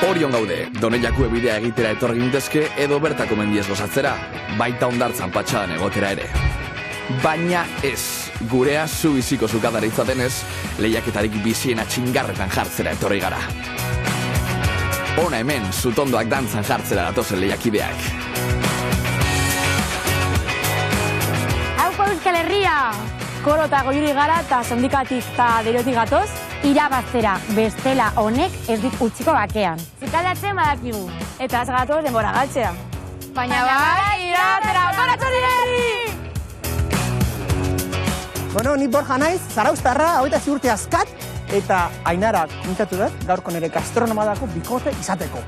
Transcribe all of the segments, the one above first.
Orion gaude, Doneiaku bidea egitera etorri gintezke edo bertako mendiez gozatzera, baita hondartzan patxadan egotera ere. Baina ez, gurea zu biziko sukadara izatenez, lehiaketarik biziena txingarretan jartzera etorri gara. Hona hemen, zutondoak dantzan jartzera datozen lehiakideak. Hauko Euskal Herria! Koro eta goiuri gara eta sindikatik eta deriotik gatoz, irabaztera bestela honek ez dit utziko bakean. Zikaldatzen badakigu. Eta ez gatoz denbora galtzea. Baina bai, irabaztera, koratzen herri! Bueno, ni Borja naiz, Zarauztarra, 23 urte azkat, eta Ainara kontatu dut, gaurko nire gastronomadako bikote izateko.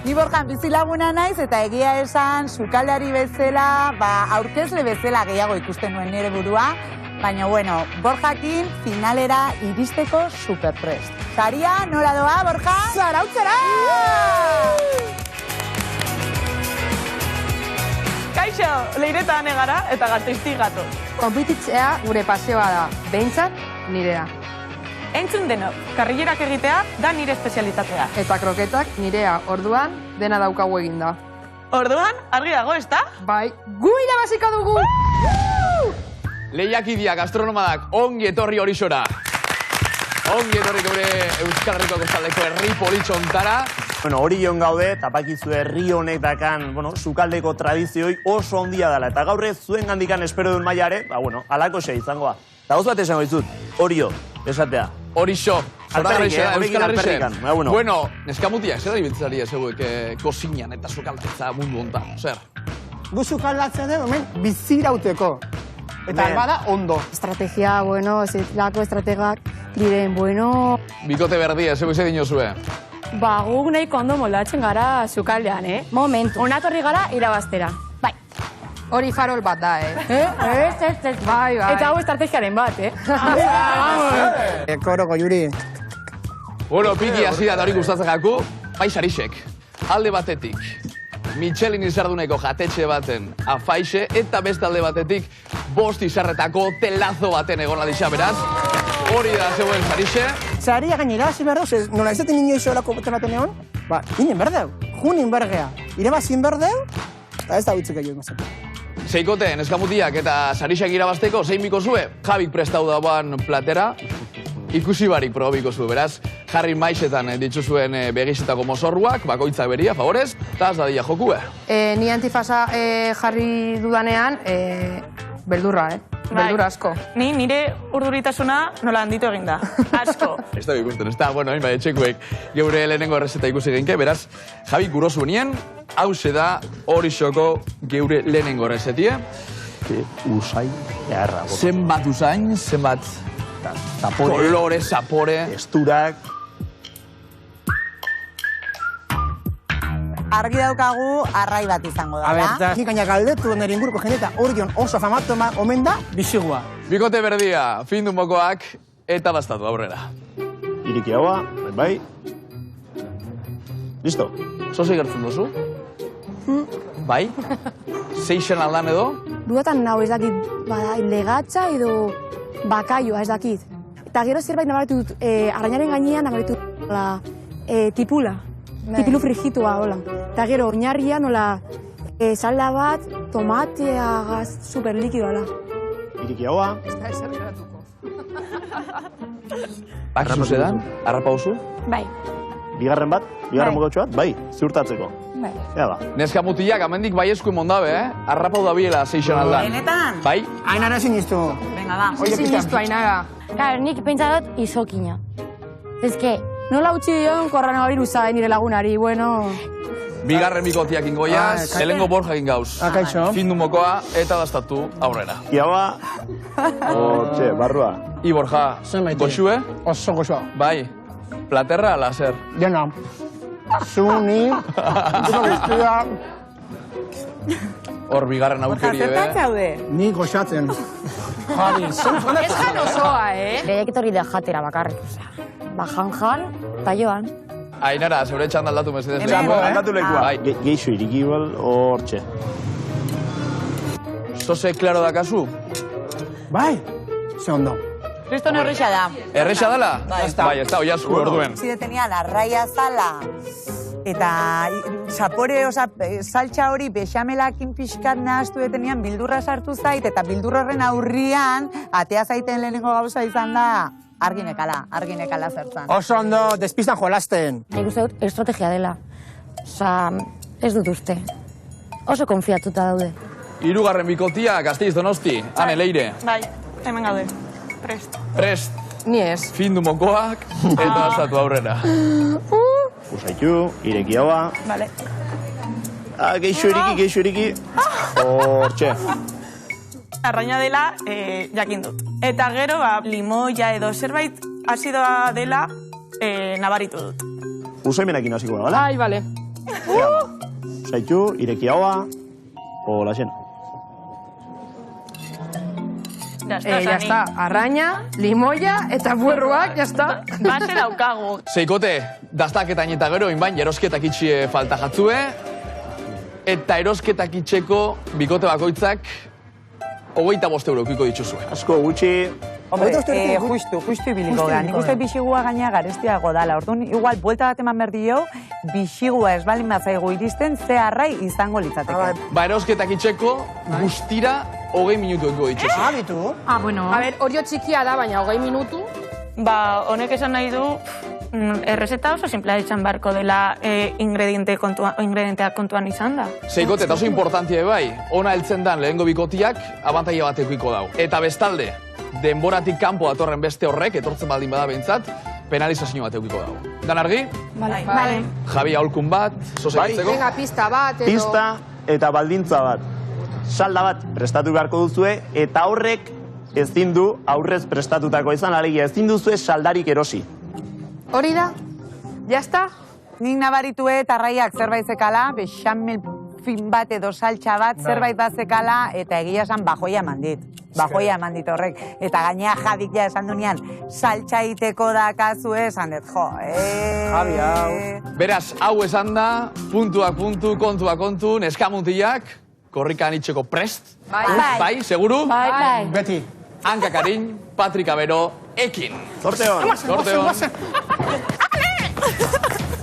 Ni Borjan bizilaguna naiz, eta egia esan, sukaldari bezala, aurkezle bezala gehiago ikusten nuen nire burua, baina, bueno, Borjakin finalera iristeko superprest. Saria, nola doa, Borja? Zarautzera! Kaixo, Leiretan egara eta Gasteiztik gatoz. Konpititzea gure paseoa da, behintzat nirea. Entzun denok, karrilerak egitea da nire espezialitatea. Eta kroketak nirea, orduan dena daukagu eginda. Orduan, argi dago, ezta? Bai, gu irabaziko dugu! Lehiakidia gastronomadak ongi etorri Horixora. Ongi etorri gure Euskal Herriko kostaldeko herri politxontara. Bueno, Orion gaude, tapakizu herri honek dakan, sukaldeko tradizioi oso ondia dela. Eta gaur ez zuen gandikan espero duen mailare, alako xe izangoa. Eta gauz bat esango dizut, Orio, esatea. Horixo. Euskal Herrikan. Bueno, neskamutiak, zer da ibiltzari ezeguek kozinan eta sukaldetza mundu hontan, zer? Gu sukaldatzen den, hemen bizirauteko. Eta bada ondo. Estrategia, bueno, lako estrategak diren, bueno... Bikote berdia, zeu izan dinozue. Guk nahiko ondo moldatzen gara sukaldean, Momentu. Onatorri gara irabaztera. Bai. Hori farol bat da, Ez. Bai. Eta hau estrategiaren bat, Koro goiuri. Bueno, piki hasi da hori gustatzen jaku, bai Sarixek. Alde batetik, Michelin izarduneko jatetxe baten afaixe, eta beste alde batetik, 5 izarretako telazo baten egon alisa beraz. Hori da zeuen Sarixe. Saria gainera, hasi behar dauz, nola ez dut inoiz horako boten baten egon? Inen berdeu, junin bergea. Irabazin berdeu, eta ez da huitzek egin mazatu. Seikote, neskamutiak eta Sarixek irabazteko, zein biko zue? Javik prestau dagoan platera, ikusi barik probiko zue, beraz, jarri maizetan dituzuen begizetako mozorruak, bakoitzak beria, favorez, eta az dadia jokue. Ni antifasa jarri dudanean, beldurra, Beldurra asko. Ni nire urduritasuna nola handitu eginda. Asko. Ez da ikusten, ez da, bueno, hainbat etxekuek geure lehenengo errezeta ikusi genke, beraz, Javi gurozu benien, hause da Horixoko geure lehenengo errezetie. Usain, beharra. Zenbat usain, zenbat Zapore. kolore, zapore. Testurak. Argi daukagu arrai bat izango da. Nik gaina galdetu nire inguruko jende eta Orion oso famatu omen da bizigua. Bikote berdia, findu mokoak, eta bastatu aurrera. Iriki haua, bai. Listo. Zoze gertzen duzu? Bai? Seixen aldan edo? Duetan nau ez dakit, legatza edo bakaioa ez dakit. Eta gero zerbait nabaritu dut, arrainaren gainean nabaritu dut tipula. Tipilu frigitua, hola. Eta gero, oinarria, nola, salda bat, tomatea, gaz, super likido, hola. Iriki haua. Akizu zedan, harrapa usu? Bai. Bigarren bat, bigarren mogotxo bat, bai, ziurtatzeko. Bai. Ea ba. Neskamutiak, amendik bai esku mondabe, Harrapau da biela Seixen aldan. Benetan? Bai? Ainara sinistu. Venga, ba. Sinistu, Ainara. Claro, nik pentsa dut izokina. Ez nola utzi dion koronavirusa nire lagunari, bueno... Bigarren bikotiak ingoiaz, helengo Borja gauz. Kaixo. Findu mokoa, eta dastatu aurrera. Iaba. Hortxe, barrua. I Borja, goxue? Oso goxua. Bai. Platerra, laser. Jena. Zuni. Zuzabiztia. Hor bigarren aurkeri, Zertatze haude? Ni goxatzen. Javi, Ez jan osoa, Lehiak etorri da jatera bakarrik, jan, eta joan. Ainara, zeure txanda aldatu mesedez. Aldatu lekua. Bai. Geixo iriki igual, hortxe. Zoze klaro da kasu? Bai, ze ondo. Kriston erresa da. Erresa dela? Bai, ez da, oiazku orduen. Si detenian arraia zala, eta zapore, saltxa hori bexamelakin pixkat nahaztu detenian bildurra sartu zait, eta bildurraren aurrian, atea zaiten lehenengo gauza izan da, arginekala zertzan. Oso ondo, despistan jolasten. Nik uste dut estrategia dela. Ez dut uste. Oso konfiatuta daude. 3. bikotia, Gasteiz Donosti, Ane Leire. Bai, hemen gaude. Prest. Prest, Ni ez. findu mokoak, eta osatu aurrera. Usaitu, ireki haua. Vale. Geixo eriki. Hortxe. Arraina dela, jakin dut. Eta gero, limoia edo zerbait azidoa dela, nabaritu dut. Usaimenekin hasiko da, bale? Ai, bale. Usaitu, ireki haua. Hola, xen. Ya está. Arraina, limoia eta buerruak, ya está. Base daukagu. Seikote, daztaketain eta gero, inbain, erosketak itxie falta jatzue, eta erosketak itxeko bikote bakoitzak 25 euro ukiko dituzue. Asko gutxi. Hombre, justu ibiliko gara. Nik uste bixigua gaina garestiago dala. Orduan, igual, buelta bat eman berdio, bixigua ez balin bazaigu iristen, ze arrai izango litzateke. Ba, erosketak itxeko guztira 20 minutu ukiko dituzue. Abitu. Bueno. A ber, orio txikia da, baina 20 minutu. Ba, honek esan nahi du, errezeta oso simplea izan barko dela ingredienteak kontuan izan da. Seikote, eta oso importantia bai, ona heltzen dan lehengo bikotiak abantaia bat eukiko dau. Eta bestalde, denboratik kanpo datorren beste horrek, etortzen baldin bada behintzat, penalizazio bat eukiko dau. Dan argi? Vale. Javi aholkun bat, zozegitzeko. Venga, pista bat, edo... Pista eta baldintza bat. Salda bat prestatu beharko duzue, eta horrek ezin du aurrez prestatutako izan, alegia ezin duzue saldarik erosi. Hori da? Ya está? Nik nabaritue eta arraiak zerbait zekala, bexamel fin bat edo saltxa bat, zerbait bat zekala, eta egia esan bajoia eman dit. Bajoia eman dit horrek. Eta gainea Jadik ja esan dunean, saltxa iteko dakazue, esan dut, Javi, hau. Beraz, hau esan da, puntuak puntu, kontuak kontu, neskamuntiak, korrikan itxeko prest. Bai, seguru? Bai. Beti. Hanka Karin, Patrik Abero, ekin. Zorteon. Zorteon.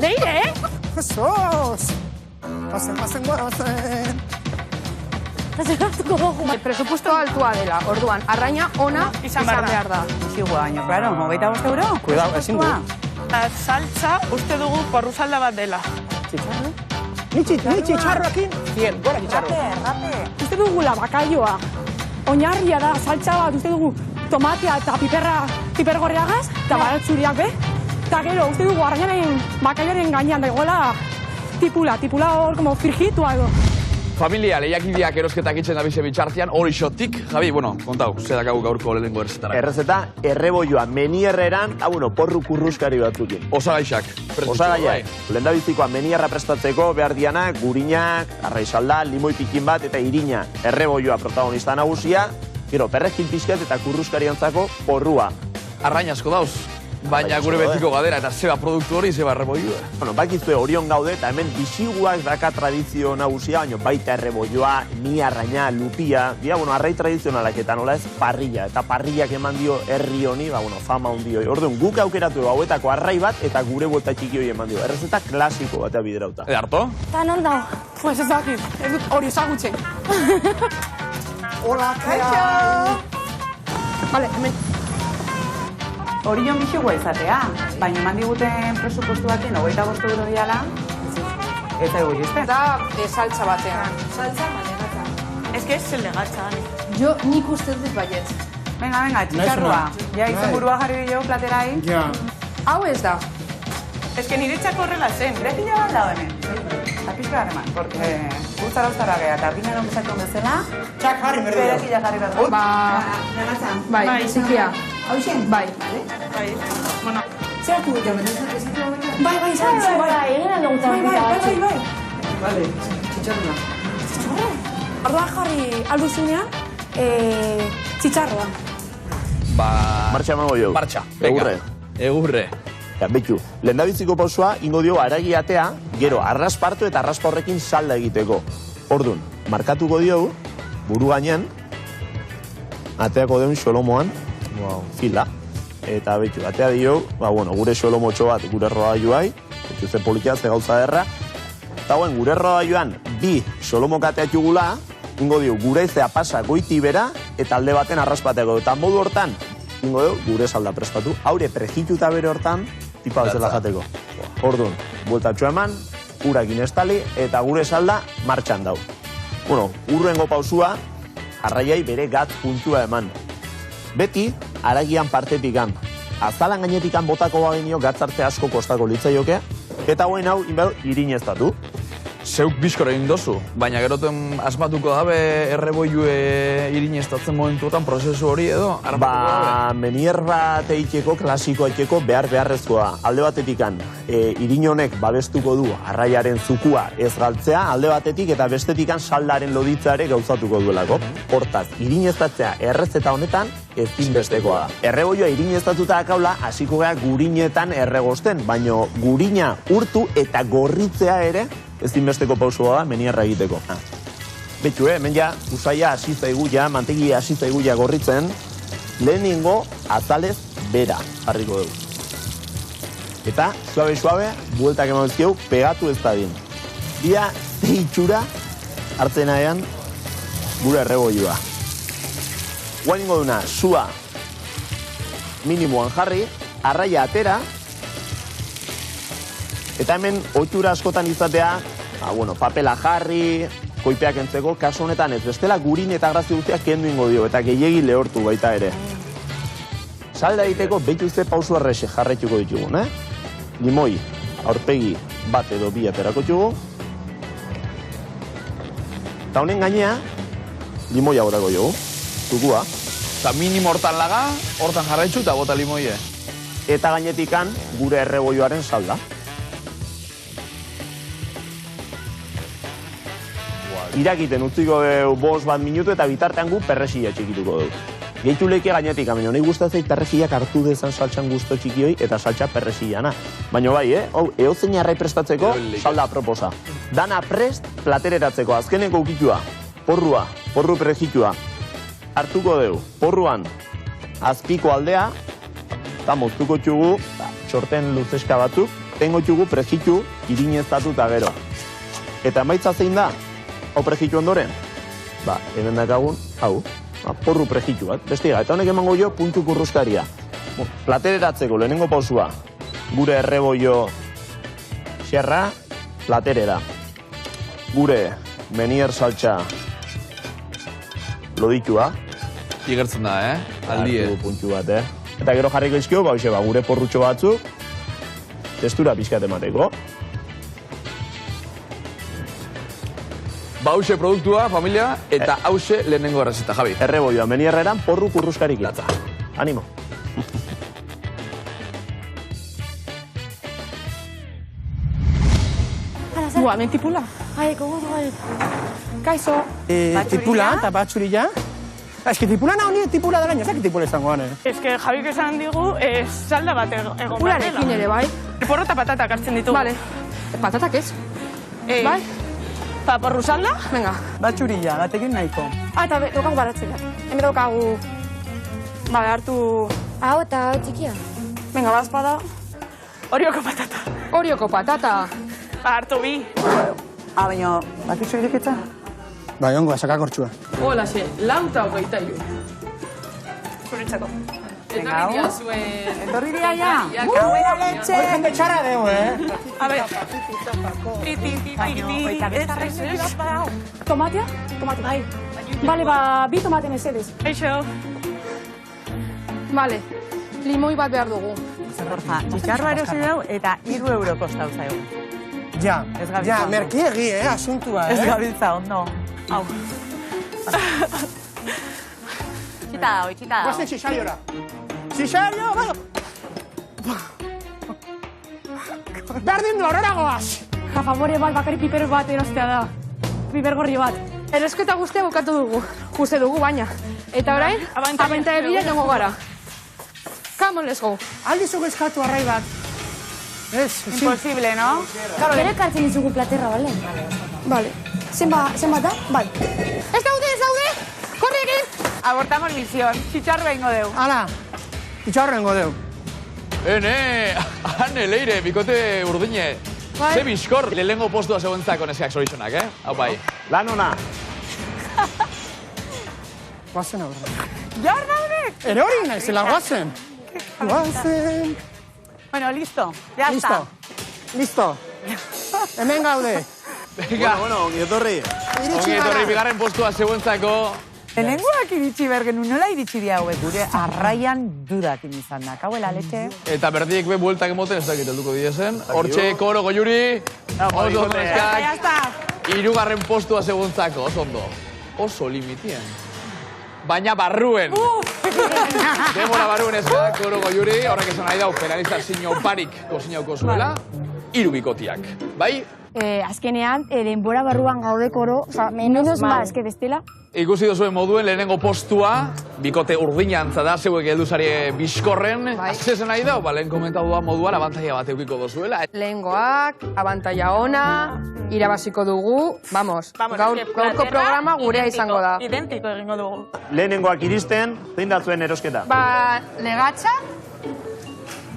Leire, Jesús. Pasen. Presupuesto altua dela, orduan, arraina ona izan behar da. Bixigua baino, claro, 25 euro? Cuidado, ezin du. Eta saltza uste dugu porrusalda bat dela. Ni txitxarroekin. Bien, gora txitxarro. Rape. uste dugula bakaioa. Oinarria da, saltza bat, uste dugu tomatea eta piper gorriagaz, eta baratzuriak be. Eta gero, uste dugu arrainaren bakaioaren gainean dagoela tipula hor, como frijitua edo. Familia, lehiakideak erosketak itxen dabize bitxartian, hori xotik. Javi, kontau, zedakagu gaurko lehenengo errezetara. Errezeta, errebolloa, menierreran, porru kurruskari batzukin. Osagaixak. Osagaiak. Lehendabizikoa menierra prestatzeko, behar dianak, gurinak, arraisalda, limoi pikin bat eta irina. Errebolloa protagonista nagusia, gero, perrezkin pixkat eta kurruskariantzako porrua. Arrain asko dauz. Baina gure betiko gadera eta zeba produktu hori, zeba errebolloa. Bakizue Orion gaude eta hemen bisiguak daka tradizio nagusia, baina baita errebolloa, ni arraina, lupia, dira, arrai tradizionalak eta nola ez parrilla. Eta parrillak eman dio herri honi, fama hundi hori. Orduan, guk aukeratu hauetako arrai bat eta gure buelta txiki hori eman dio. Errezeta klasiko batea biderauta. Harto? Eta non da? Pues ez dakit, ez dut hori ezagutzen. Hola, Kaixo! Vale, hemen. Orion bixigua izatea, baina eman diguten presupuestu baten 25 euro diala, ez da egoizten. Da, saltza batean. Saltza, baina ez que ez zel legatza, Jo, nik uste dut baiet. Venga, txitxarrua. Ja, izen burua jarri dio platerai. Ja. Hau ez da. Ez que niretzako horrela zen. Gretila bat dago hemen. Apizka garreman, porque guztara ustara geha, eta ardina non bezatu bezala, Txak jarri berri da. berekila jarri behar. Bai, Bai. zikia. Hau zen? Bai. Bai, bueno. Zeratu dut jamen, ez zitu Bai, Vale, txitxarrua. Orduan jarri alduzunean, txitxarroa. Martxa emango jo. Martxa. Egurre. Ja, betu, lehendabiziko pausua ingo dio aragi atea, gero arraspartu eta arraspa horrekin salda egiteko. Orduan, markatuko diogu, buru gainean, ateako deun xolomoan, fila. eta betu, batea dio, gure solomotxo bat gure rodaiuai, betu ze politia, ze gauza derra, eta gure rodaiuan bi solomokateatu gula, ingo dio, gure izea pasa goiti bera, eta alde baten arraspateako. Eta modu hortan, ingo dio, gure salda prestatu. Haure prejituta bere hortan, tipa bezala jateko. Orduan, bueltatxo eman, urakin estali, eta gure salda martxan dau. Urrengo pausua, arraiai bere gatz puntua eman. Beti, aragian partetikan. Azalan gainetikan botako bagenio gatzarte asko kostako litzaioke, eta hoen hau, irineztatu. Zeuk bizkora egin dozu, baina geroten asmatuko dabe erreboilue irineztatzen momentuetan prozesu hori edo? Menier bat eiteko, klasiko eiteko beharrezkoa. Alde batetikan, irin honek babestuko du arraiaren zukua ez galtzea, alde batetik eta bestetikan saldaren loditzaare gauzatuko duelako. Hortaz, irineztatzea errezeta honetan ezinbestekoa da. Erreboilua irineztatuta akaula, hasiko gara gurinetan erregosten, baina gurina urtu eta gorritzea ere ezinbesteko pausua da, menierra egiteko. Betxu, hemen ja, usaia hasi zaigu ja, mantegia hasi zaigu ja gorritzen, lehenengo azalez bera jarriko dugu. Eta, suabe, bueltak emauzkieu, pegatu ez dadin. Dia, zeitxura, hartzen aean, gure erreboilua. Guain ingo duna, sua minimoan jarri, arraia atera, eta hemen ohitura askotan izatea, papela jarri, koipeak entzeko, kasu honetan ez, bestela gurin eta grazia guztiak kendu ingo dio, eta gehiegi lehortu baita ere. Salda egiteko, behitu ze pausu arrexe jarretuko ditugun, Limoi, aurpegi bat edo bi aterako txugu. Eta honen gainea, limoia horako jogu, zukua. Eta minimo hortan laga, hortan jarraitzu eta bota limoie. Eta gainetikan gure erreboioaren salda. Irakiten utziko bost bat minutu eta bitartean gu perrexia txikituko dugu. Gehitu leke gainetik, baina nahi gustatzei perrexiak hartu dezan saltxan guzto txikioi eta saltxa perrexiana. Baina bai, eozein arrai prestatzeko, salda aproposa. Dana prest platereratzeko, azkeneko ukitua, porrua, porru perrexitua. Hartuko dugu, porruan, azpiko aldea, eta moztuko txugu, txorten luzeska batzuk, tengo txugu prexitu irineztatu eta gero. Eta emaitza zein da? Hau prejitu ondoren? Hemen dakagun, hau, porru prejitu bat. Bestiga, eta honek emango jo puntu kurruskaria. Platereratzeko lehenengo pausua, gure erreboio xerra, platerera. Gure menier saltxa loditua. Igertzen da, aldie. Hartu puntu bat, Eta gero jarriko izkio, gure porrutxo batzuk, testura pixkat emateko. Hauxe produktua, familia, eta hauxe lehenengo errezeta, Javi. Erreboioa, menierreran porru kurruskarik latza. Animo. Hemen tipula. Kaixo. Tipula, eta batzurila. Ez que tipula nahi honi tipula dara, ez dakit tipula izango gane. Ez que Javik esan digu, salda bat egon bat dela. Tipularekin ere, bai. Porro eta patatak hartzen ditugu. Vale. Patatak ez? Bai? Porru salda? Venga. Batzurila, batekin nahiko. Eta daukagu baratzea. Hemen daukagu... hartu... Hau eta hau txikia. Venga, bazpada. Orioko patata. Orioko patata. Hartu bi. Baina, bakizu irikitza? Bai, ongoa, sakakortxua. Hola, xe, lauta hogeita iru. Zuritzako. Eta gitea zuen... Etorri dira ya. Gauera letxe. Hoi jende txarra deu, A ver. Tomatea? Tomate, bai. Bale, bi tomate mesedez. Eixo. Vale, limoi bat behar dugu. Borja, txitxarroa erosi dau eta 3 euro kostau zaigu. Ja, Ez gabiltza ondo. merkiegi, asuntua, Ez gabiltza ondo. Hau. Txita da, txita da. Guazen xixariora. Xixario, bai! Berdin du, aurrera goaz! Favore bat, bakari piper bat erostea da. Piper gorri bat. Erosketa guztia bukatu dugu. Juste dugu, baina. Eta orain, abenta ebila jongo gara. Come on, let's go. Aldizu eskatu arrai bat. Ez, Imposible, no? Bere kartzen izugu platerra, bale? Vale. Zenbat da? Bai. Ez daude! Korre egin! Abortamos misión. Txitxarroa ingo deu. Hala, Itxarrengo deu. Hane, leire, bikote urdine. Ze bizkor, lehengo postua zegoentzako neskak zoritxonak, Hau bai. Lan ona. Guazen aurre. Jordaunek! Ere hori naizela, guazen. Guazen. Bueno, listo. Ya Listo. está. Listo. Hemen gaude. Bueno, ongi etorri. Ongi etorri, bigarren postua zegoentzako. Lehenengoak iritsi bergen, nola iritsi dia hauek gure arraian durakin izan da. Kauela, letxe. Eta berdiek be bueltak emoten ez dakit helduko diezen. Hortxe, koro, goiuri. Oso ondo neskak. Hirugarren postua zegoentzako, oso ondo. Oso limitien. Baina barruen. Demora barruen eskak, koro, goiuri. Horrek esan nahi dau, penalizazio barik kozinauko zuela. 3 bikotiak. Bai? Azkenean, denbora barruan gaude koro, menos mal, eske bestela. Ikusi duzuen moduen lehenengo postua, bikote urdinantza da, zeuek elduzari bizkorren. Azezen nahi da, lehen komentatu da moduan, abantaia bat eukiko dozuela. Lehengoak, abantaia ona, irabaziko dugu, vamos, gaurko programa gurea izango da. Identiko egingo dugu. Lehenengoak iristen, zein da zuen erosketa? Legatxa,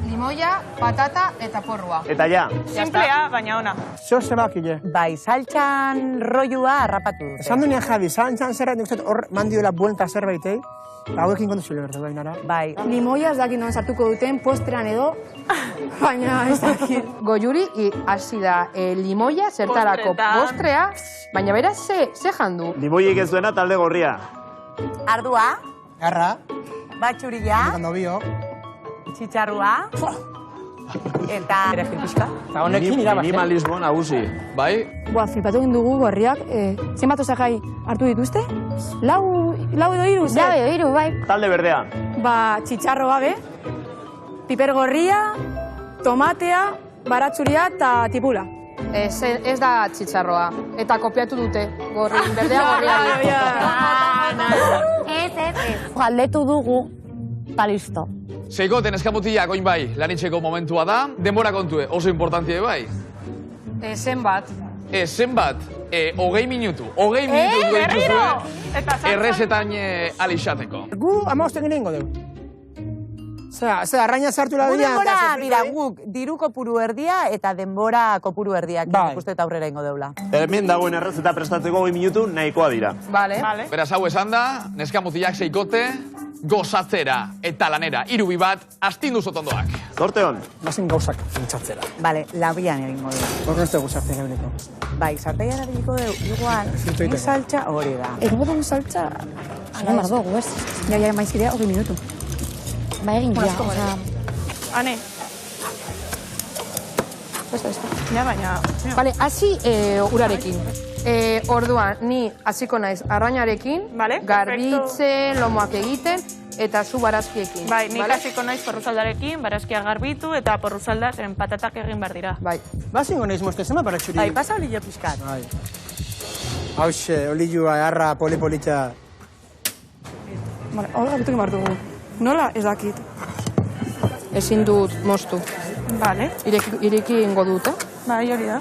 limoia, patata eta porrua. Eta ja. Simplea, baina ona. Zeo zebakile. Bai, saltxan rollua harrapatu dute. Esan duenean Javi, saltxan zerbait, nik uste hor mandioela buelta zerbaitei. Hauekin kontu zile berde, bainara. Bai. Limoia ez dakit non sartuko duten, postrean edo, baina ez dakit. Goiuri hasi da limoia, zertarako postrea, baina beraz ze jandu? Limoiek ez duena talde gorria. Ardua, Garra, batxuria, kando bio. txitxarrua, eta perejil pixka. Eta honekin irabazi. Minimalismo nagusi. Bai? Flipatu egin dugu gorriak, zenbat osagai hartu dituzte? Lau edo hiru, ze? Lau edo hiru, bai. Talde berdea. Txitxarro gabe, piper gorria, tomatea, baratzuria eta tipula. Ez da txitxarroa, eta kopiatu dute, berdea gorria. Ez. Galdetu dugu, eta listo. Seikoten eskamutilak oin bai, lanitzeko momentua da. Denbora kontue, oso importantie bai. Zenbat. Zenbat, 20 minutu. 20 minutu dituzue, errezetan alixateko. Gu amaosten gineango dugu. Zera, arraina sartu la dira. Denbora, bira, guk diru kopuru erdia eta denbora kopuru erdiak ikuste eta aurrera ingo deula. Hemen dagoen errezeta prestatzeko 20 minutu nahikoa dira. Vale. Beraz, hau esan da, neskamutilak seikote, gozatzera eta lanera. 3 bat, astindu zotondoak. Zorte hon. Bazen gauzak pentsatzera. Bale, labian egingo dugu. Hor neste guzatzen eguneko. Bai, sartaia erabiliko dugu, igual, ni saltxa hori da. Egingo dugu saltza, Ala mar dugu, ez? ja maizkidea 20 minutu. Ba egin ja, oza... Ane. Ja, baina... Vale, hasi urarekin. Orduan, ni hasiko naiz arrainarekin, garbitzen, lomoak egiten, eta zu barazkiekin. Bai, nik hasiko naiz porruzaldarekin, barazkia garbitu, eta porruzalda zeren patatak egin behar dira. Bai. Bazingo naiz mozte zema para txuri. Bai, pasa olillo pixkat. Bai. Hauxe, olilloa, arra, poli-politxa. Hor gabitu egin behar dugu. Nola ez dakit? Ezin dut moztu. Vale. Ireki ingo dut, Bai, hori da.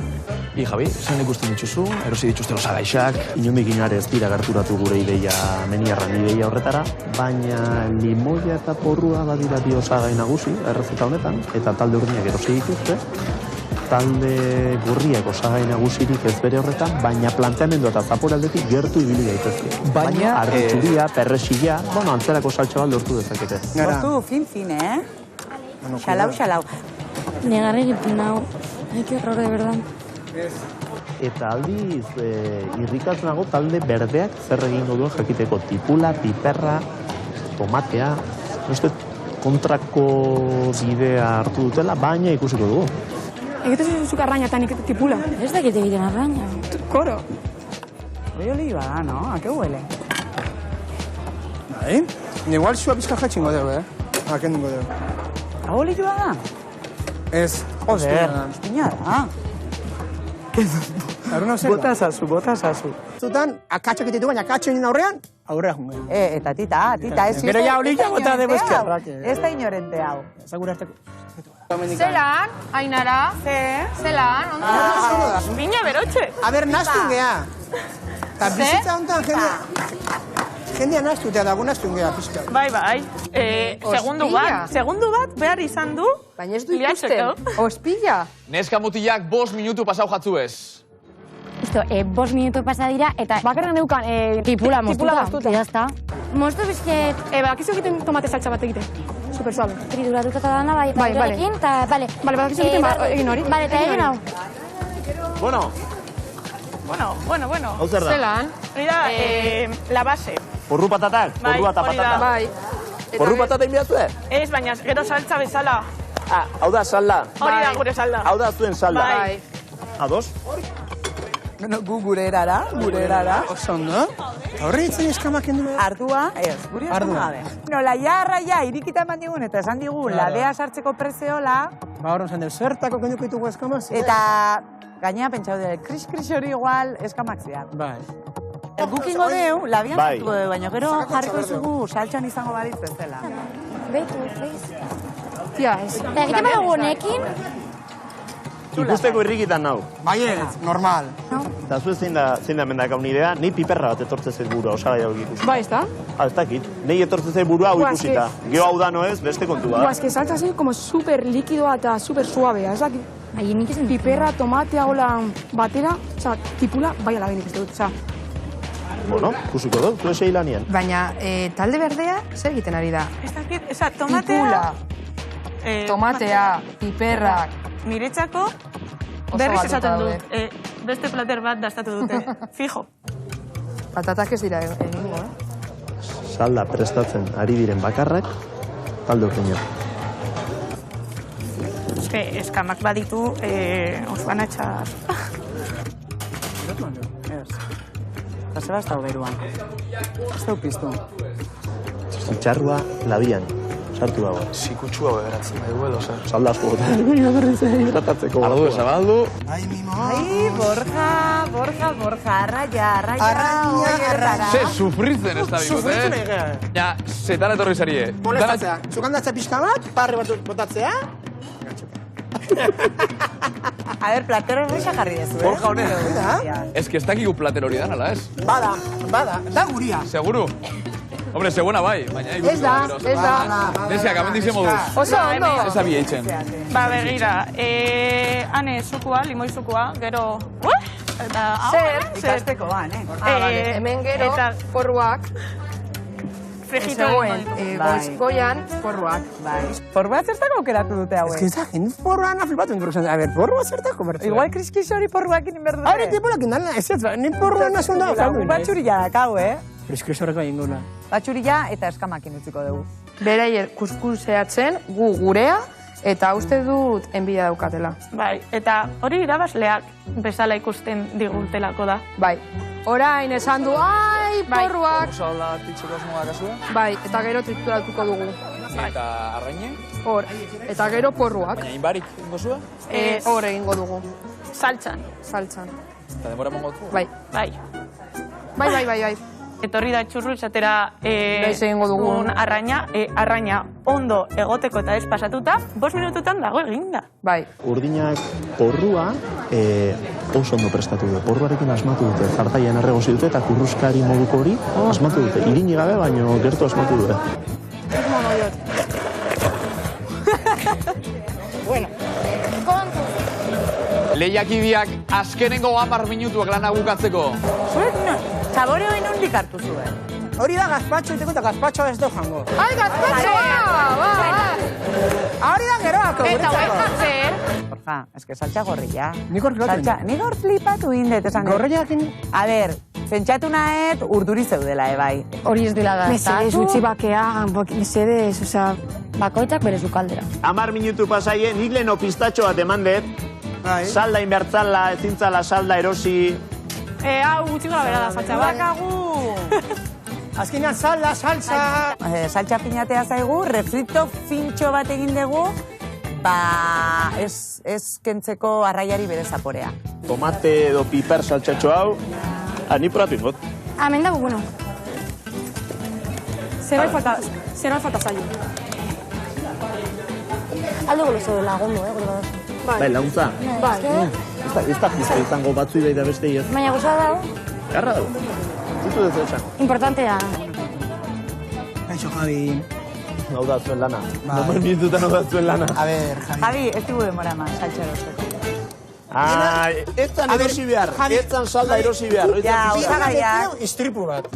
Bi, Javi, zein ikusten dituzu? Erosi dituzte osagaixak. Inondik inare ez dira gerturatu gure ideia meniarran ideia horretara, baina limoia eta porrua badira bi osagai nagusi errezeta honetan, eta talde urdinak erosi dituzte. Talde gurriak osagai nagusirik ez bere horretan, baina planteamendu eta zaporaldetik gertu ibili daitezke. Baina arritxuria, perresila, antzerako saltxo bat lortu dezakete. Hortu fin, Xalau. Negarri egiten hau. Ai, que horror, de verdad. Eta aldiz, irrikatzenago talde berdeak zer egingo duen jakiteko tipula, piperra, tomatea. Uste kontrako bidea hartu dutela, baina ikusiko dugu. Egiten zuzuk arraina eta nik tipula. Ez dakit egiten arraina. Koro. Hori olioa da, no? A que huele? Bai? Igual zua bizka jatxingo dugu, Akendingo dugu. Hau olioa da? Ez. Joder, ostina da. Bota zazu. Zutan, akatxak ititu, baina akatxo egin aurrean, aurrea jungo. Eta tita, ez. Gero ja olioa bota dugu eskerrak. Ez da inorente hau. Zagura harteko. Zelan, Ainara? Zelan, ondo? Mina berotxe. A ber, naztu gea. Eta bizitza honetan, jendean naztu eta dago naztu ingea pizka. Bai. Segundu bat behar izan du. Baina ez du ikusten. Ospilla. Neska mutilak 5 minutu pasau jatzu ez. Esto, 5 minutu pasa dira, eta bakarren neukan tipula moztuta. Ya está. Moztu bizket... Badakizu egiten tomate saltza bat egite. Super suave. Trituratuta eta dana, bai, Bai, vale. egin, eta, bale. Bale, badakizu egiten egin hori. Bale, eta egin hau. Bueno. Hau zer da? Zelan. Hori da, la base. Porru patatak? Bai, Porrua eta hori da. patata? Bai. Porru patata inbiatzu? Ez, baina gero saltza bezala. Hau da salda. Hori da gure salda. Hau da zuen salda. Bai. Ados? Bueno, gu gure erara. Oso ondo. Horre ditzen eskamak endu behar. Ardua, ez, guri eskama gabe. No, laia irikita eman digun eta esan digun ladea sartzeko prezeola. Ba, horren zan, zertako kenduko ditugu eskamaz? Eta gainera pentsau dut, kris hori igual eskamak zian. Bai. Gukingo deu, labian Bai. sartuko deu, baina gero jarriko izugu saltxan izango balitz bezala. Beitu, beiz. Tia, ez. Eta egiten badago honekin, Ikusteko irrikitan nau. Bai ez, normal. Eta zu zein da mendakau nidea, nei piperra bat etortze zait burua, osagai hau ikusi. Bai, ez da? Ez dakit, nei etortze zait burua hau Buah, ikusita. Geo hau da noez, beste kontu da. Es que saltza así como super likidoa eta super suavea, ez dakit. bai, nik esan Piperra, tomatea, hola, batera, oza, tipula, bai ala benik ez dut, oza. Bueno, ikusiko dut, zuen sei lanian. Baina, talde berdea, zer egiten ari da? Ez dakit, eza, tomatea... Tipula, tomatea, piperrak. Niretzako, berriz esaten dut, beste plater bat dastatu dute, fijo. Patatak ez dira egingo, Salda prestatzen ari diren bakarrak, talde urteño. Eskamak baditu, osoan atxaz. Eta zeba ez da beruan. Ez da piztu. Itxarrua labian, sartu dago. Zikutsua beheratzen dugu edo, zer? Salda asko gote. Tratatzeko. Ardu, zabaldu. Ai, mimo. Ai, Borja, arraia. Ze sufritzen ez da bikot, Sufritzen egea. Ja, zetan etorri zarie. Molestatzea. Zukandatzea pixka bat, parre bat botatzea. A ver, platero risa jarri dezu, Borja honen. Da? Ez que ez dakigu plater hori dan, ala ez? Bada, da guria. Seguru? Hombre, seguena bai, baina ikusi. Ez da. Neska, kamentizien moduz. Oso ondo. Ez abi eitzen. Ba, begira, ane zukua, limoi zukua, gero... Eta hau, Zer? Ikasteko ban, Hemen gero, Eta porruak. frigito Zegoen, Bai. goian, porruak. Bai. Porrua zertako aukeratu dute Ez que hauek. ez da, jende porroa na flipatu inkursan. A ver, porroa zertako bertzen. Igual kriskis hori porruakin inberdute. Hore, tipulak indala, ez ez, ni porroa nazun da. Batxurila dakau, Kriskis horreko egin gula. Batxurila eta eskamakin utziko dugu. Beraiek kuskuseatzen, gu gurea, eta uste dut enbida daukatela. Bai, eta hori irabazleak bezala ikusten digutelako da. Bai. Orain esan du, ai, porruak. Osaola titzeko asmoa kasua. Bai, eta gero trituratuko dugu. Eta arraine. Hor, eta gero porruak. Baina inbarik ingo zua. Hor egingo dugu, Saltzan, saltzan. Eta demora mongo zu. Bai, bai. bai. Etorri da txurru izatera Noiz egingo dugu. arraina ondo egoteko eta ez pasatuta, 5 minututan dago eginda. Bai. Urdinak porrua oso ondo prestatu dute. Porruarekin asmatu dute. Zartaian erregozi dute eta kurruskari moduko hori asmatu dute. Irini gabe, baino gertu asmatu dute. Lehiakideak azkenengo 10 minutuak lana bukatzeko. Zuek, sabore hori nondik hartu zuen. Hori da gazpatxo iteko eta gazpatxo ez du jango. Ai, gazpatxoa! Hori da geroako, Eta guretzako. zer? Borja, eske saltxa gorria. Nik hor flipatu. Nik hor flipatu indet, esan dut. Gorriakin... A ber, pentsatu nahet urduri zeudela, bai. hori ez dela da. Mesedez, utzi bakea, mesedez, oza... Bakoitzak bere zukaldera. 10 minutu pasaie, nik leheno pistatxo bat eman dut. Salda inbertzala, ezintzala salda erosi. Hau gutxi gara bera da, saltza bat. Azkenean salda, salsa... Saltxa pinatea zaigu, refrito fintxo bat egin dugu, ba, ez kentzeko arraiari bere zaporea. Tomate edo piper saltxatxo hau. Ni probatu ingot. Hemen dago, bueno. Zerbait falta zaio. Aldo golozo lagundu, gure badazu. Bai, laguntza. Bai. Ez da jizte izango batzu da beste ez. Baina gozoa dago, Garra dago. Zitu dut esan. importantea. Javi. Hau da zuen lana. Nomen minututan hau da zuen lana. A ver, Javi. Javi, ez digu demora eman, saltxa erosteko. Etzan erosi behar, etzan salda erosi behar. Ja, osagaiak. Istripu bat.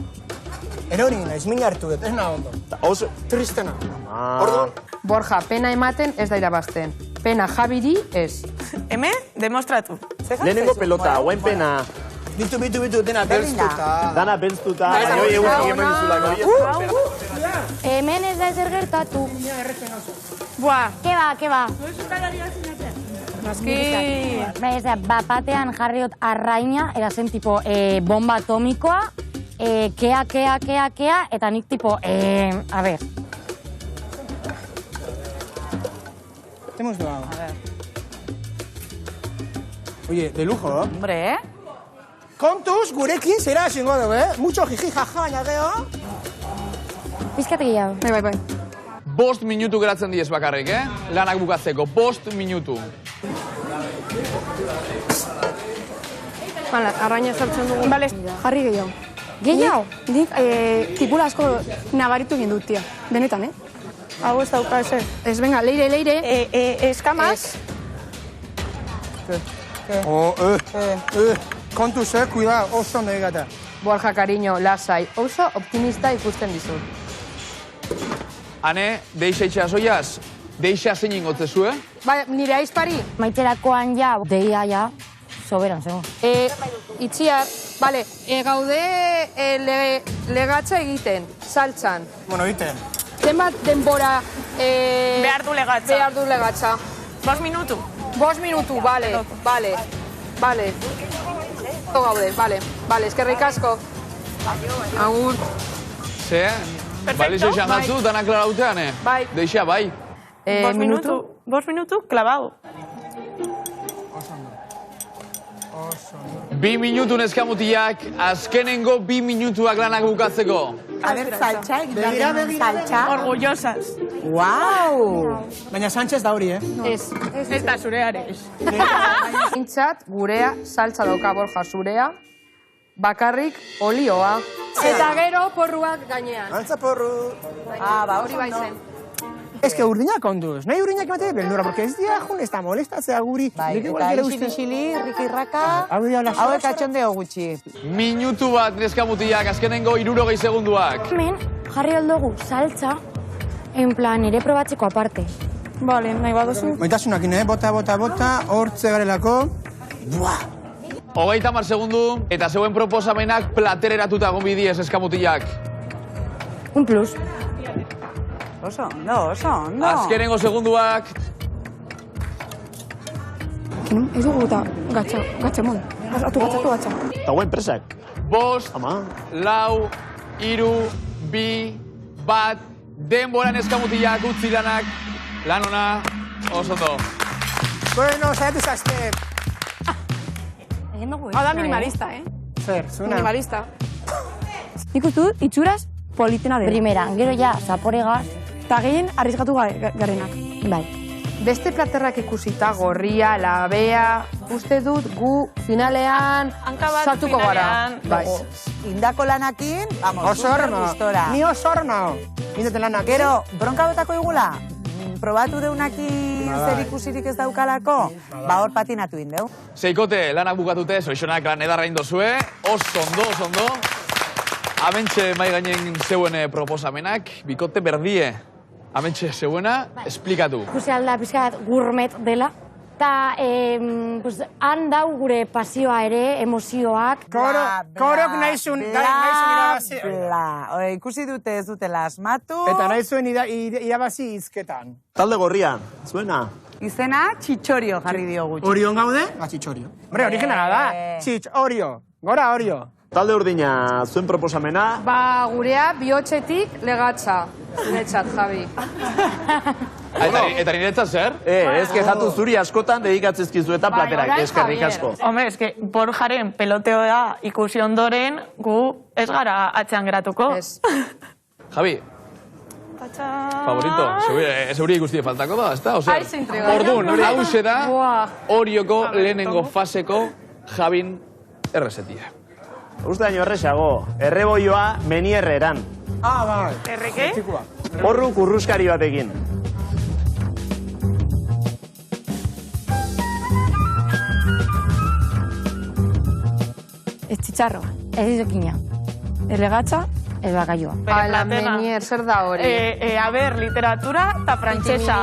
Erori naiz, min hartu dut, ez nahi ondo. Oso... Tristena. Orduan. Borja, pena ematen ez da irabazten. Pena Javiri ez. Hemen, demostratu. Lehenengo pelota, guain pena. Bitu, dena belztuta. Dana belztuta, baina hoi eguztik hemen dizulako. Hemen ez da ezer gertatu. Buah, ke ba. Noski... Bapatean jarriot arraina, erazen tipo bomba atomikoa, kea, eta nik tipo, a ver. Hemos dudado. A ver. Oye, de lujo, ¿no? Hombre, Kontuz, gurekin zera esingo dugu, Mucho jiji jaja, baina geho. Pizkate gehiago. Bai. 5 minutu geratzen diez bakarrik, Lanak bukatzeko, 5 minutu. Bala, arraina sartzen dugu. Bale, jarri gehiago. Gehiago? Nik tipula asko nabaritu egin dut, tia. Benetan, Hau ez dauka, ez, venga, leire. Eskamaz. Kontuz, cuidado, oso ondo egata. Borja, cariño, lasai, oso optimista ikusten dizut. Hane, deixa itxasoiaz, deixa zein ingotzezu, Bai, nire aizpari? Maiterakoan ja, deia ja, soberan, zego. Itxiar, bale, gaude legatza egiten, saltzan. Bueno, egiten. Zenbat denbora... Behar du legatza. Behar du legatza. 5 minutu. 5 minutu, bale. Gaude, bale, eskerrik asko. Agur. Ze, balizo izan gatzu, danak klarautean, Bai. Deixa, bai. 5 minutu, clavado. 2 minutu neskamutiak, azkenengo 2 minutuak lanak bukatzeko. a ver, saltxa, egiten saltxa. Orgullosas. Guau! Baina Sánchez da hori, Ez. Ez da zureare. Intzat, gurea, saltza dauka Borja zurea, bakarrik olioa. Eta gero porruak gainean. Altza porru. Hori baizen. Ez que urdinak onduz, nahi urdinak emate beldura, porque ez dia jun, ez da molestatzea guri. Bai, eta isili, rikirraka, hauek atxondeo gutxi. Minutu bat neskamutiak, azkenengo 60 segunduak. Hemen, jarri aldugu saltza, en plan, nire probatzeko aparte. Bale, nahi baduzu. Maitasunakin, bota, hortze garelako. Buah! 30 segundu, eta zeuen proposamenak platereratuta egon bidiez eskamutiak. Un plus. Oso ondo. Azkenengo segunduak. Ez dugu eta gatxa mon. Gatxatu. Eta guen presak. 5, Ama. 4, 3, 2, 1, denboran eskamutiak utzi lanak. Lan ona, oso ondo. Bueno, saiatu zazte. Hau da minimalista, Zer, zuna. Minimalista. Nik uste dut, itxuraz, politena dela. Primera, gero ja, zaporegaz. Eta gehien arriskatu garenak. Bai. Beste platerrak ikusita, gorria, labea, uste dut gu finalean sartuko gara. Bai. Indako lanakin, vamos, Osorno. gustora. Ni osorno. Mindete lanak. Gero, bronka botako igula? Probatu deunakin zer ikusirik ez daukalako? Ba, hor patinatu indeu. Seikote, lanak bukatute, zoizonak lan edarra indozue. Oso ondo. Amentxe mai gainen zeuen proposamenak, bikote berdie. Amentxe zeuena, esplikatu. Ikusi alda pizkat gourmet dela. Eta han dau gure pasioa ere, emozioak. Korok nahi zuen irabazi. Ikusi dute ez dutela asmatu. Eta nahi zuen irabazi izketan. Talde gorria, zuena. Izena txitxorio jarri dio gutxi. Orion gaude? Txitxorio. Hombre, originala da. Txitxorio. Gora orio. Talde urdina, zuen proposamena. Ba, gurea bihotxetik legatza. Zuretzat, Javi. Eta niretzat zer? Ez kejatu zuri askotan dedikatzezkizu eta platerak, eskerrik asko. Hombre, eske, Borjaren peloteoa ikusi ondoren, gu ez gara atzean geratuko. Ez. Javi, favorito, zeuri ikustie faltako da, ezta? Aiz intriga. Orduan, hause da, Buah. Orioko lehenengo faseko Javin errezetia. Uste daño erresago, erreboioa menierreran. bai. Erreke. Porru kurruskari batekin. Ez txitxarroa. Ez izokina. Ez legatza. Ez bakaioa. Ala, menier, zer da hori? A ber, literatura eta frantsesa.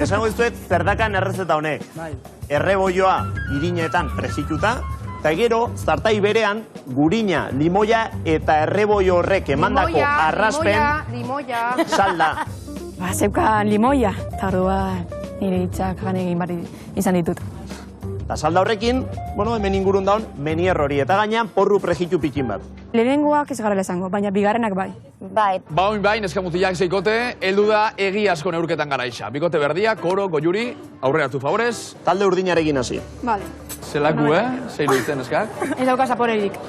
Esango dizuet, zerdakan errezeta honek. Erreboioa irinetan presituta, eta gero, zartai berean, gurina, limoia eta erreboio horrek emandako arraspen Limoia. salda. Ba, zeukan limoia. Eta orduan nire hitzak gane egin bari izan ditut. Eta salda horrekin, bueno, hemen ingurun daun, menier hori, eta gainean porru prejitu pikin bat. Lehenengoak ez garela esango, baina bigarrenak bai. Bai. Bain bain, eskamutiak zeikote, heldu da egiazko neurketan garaixa. Bikote berdia, koro, goiuri, aurreratu favorez. Talde urdinarekin hasi. Vale. Zelaku, Zeiru ditzen eskak. Ez dauka zaporerik.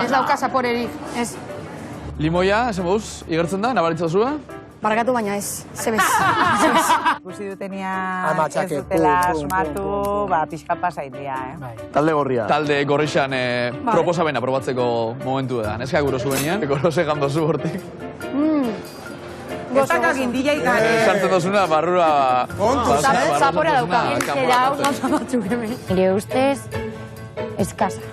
Ez dauka zaporerik. Ez. Limoia, esan moduz, igertzen da, nabaritza zua? Barkatu baina ez. Zebez. Ikusi dutenia Ama, ez txake, dutela pum, pum, asmatu, pum, ba, pixka pasaitia, Talde gorria. Talde gorrixan proposamena probatzeko momentu edan. Ez guro zuenian, gorose gandozu hortik. Gozak gindilla ikan. Sartzen dozuna, barrura... Zaporea dauka. Zera hau gauza batzuk hemen. Nire ustez, eskasa.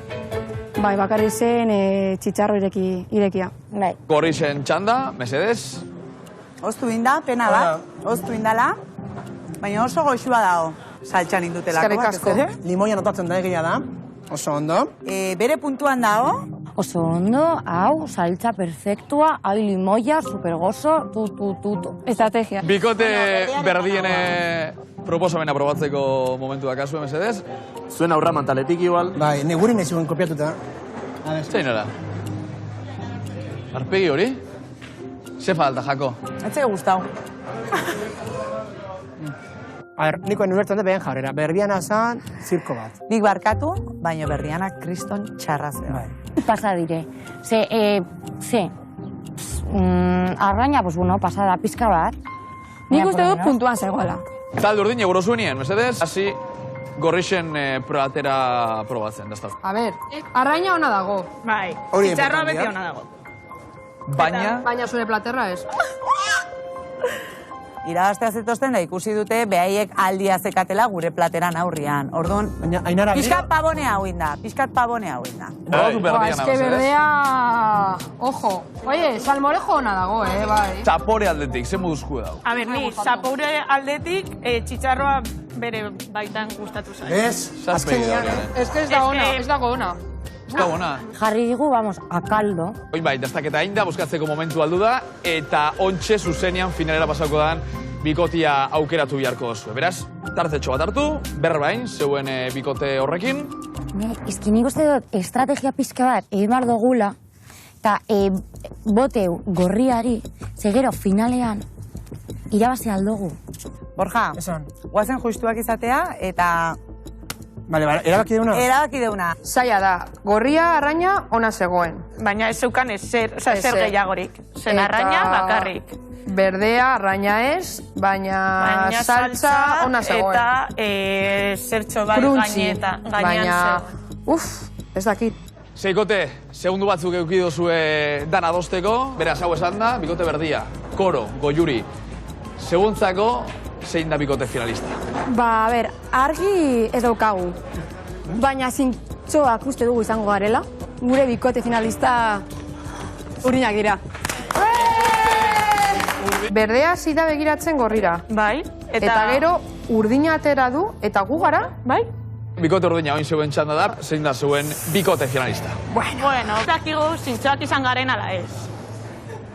Bai, bakarri zen txitxarro irekia. Bai. Gorrixen txanda, mesedez. Oztu inda, pena bat. Oztu indala. Baina oso goxua dago. Saltxan indutelako. Eskerrik asko. Limoia notatzen da egia da. Oso ondo. Bere puntuan dago. Oso ondo, hau, saltza perfektua, hau limoia, supergozo, tu. Estrategia. Bikote berdiene proposamena probatzeko momentu dakazue, mesedez. Zuen aurra mantaletik igual. Bai, negurin ez zuen kopiatuta. Zein nora? Arpegi hori? Ze falta, Jako? Etxe gustau. A ber, niko nubertzen da behen jarrera. Berdiana zan, zirko bat. Nik barkatu, baina berdianak kriston txarraz. Bai. Pasa dire. Arraina, pues bueno, pasada pizka bat. Nik uste dut puntuan zegoela. Talde urdin eguro zuenien, mesedez. Hasi gorrixen pratera probatzen, daztaz. A ber, arraina ona dago. Bai, Hori txitxarroa importantea. beti ona dago. Baina, Baina zure platerra ez. Irabaztea zetosten da ikusi dute behaiek aldia zekatela gure plateran aurrian. Orduan, Baina, Ainara, pixkat pabone hau inda, pixkat pabone hau inda. probatu berdiana, Eske mesedez. berdea... Ojo. Oye, salmorejo ona dago, bai. Zapore aldetik, ze moduzku dago. A ber, ni, zapoure aldetik, txitxarroa bere baitan gustatu zaio. ez, azkenean, Eske ez da ona, ez dago ona. Ez da bona. Jarri digu, vamos, akaldo. Oin bai, dastaketa hain da, buskatzeko momentu aldu da, eta ontxe zuzenean finalera pasako dan bikotia aukeratu biharko duzu. Beraz, tartetxo bat hartu, berbain, zeuen bikote horrekin. Eski nik uste dut estrategia pizka bat egin behar dugula, eta boteu gorriari, zegero finalean, irabazi aldugu. Borja, esan. guazen justuak izatea eta Bale, erabaki deuna. erabaki deuna. Zaila da, gorria arraina ona zegoen. Baina ez zeukan zer gehiagorik. Zen Eta arraina bakarrik. Berdea, arraina ez, baina saltza ona zegoen. Eta zertxo bat Crunchy, gainean baina... Uf, ez dakit. Zeikote, segundu batzuk eukidozue dan adosteko, beraz hau esan da, bikote berdia, koro, goiuri, seguntzako, zein da bikote finalista. Ba, a ber, argi ez daukagu. Baina zintxoak uste dugu izango garela. Gure bikote finalista urdinak dira. Berdea zida begiratzen gorrira. Bai. Eta gero urdina atera du, eta gu gara, Bai? Bikote urdina oin zeuen txanda da, zein da zuen bikote finalista. Bueno, dakigu zintxoak izan garen ala ez.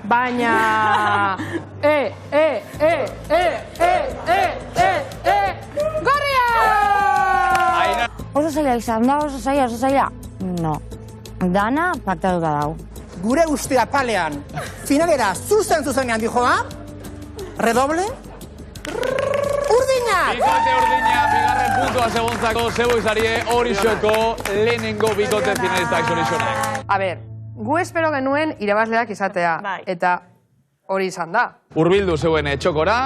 baina... Gorria! Oso zaila izan da, oso zaila. No. Dana paktatuta dau. Gure uste apalean, finalera zuzenean dijoa, redoble, urdinak! Bikote urdina, bigarren puntua seguntzako, zeu izarie hori xoko lehenengo bikote finalistak zorizonak. A ber, gu espero genuen irabazleak izatea. Bai. Eta hori izan da. Urbildu zeuen txokora,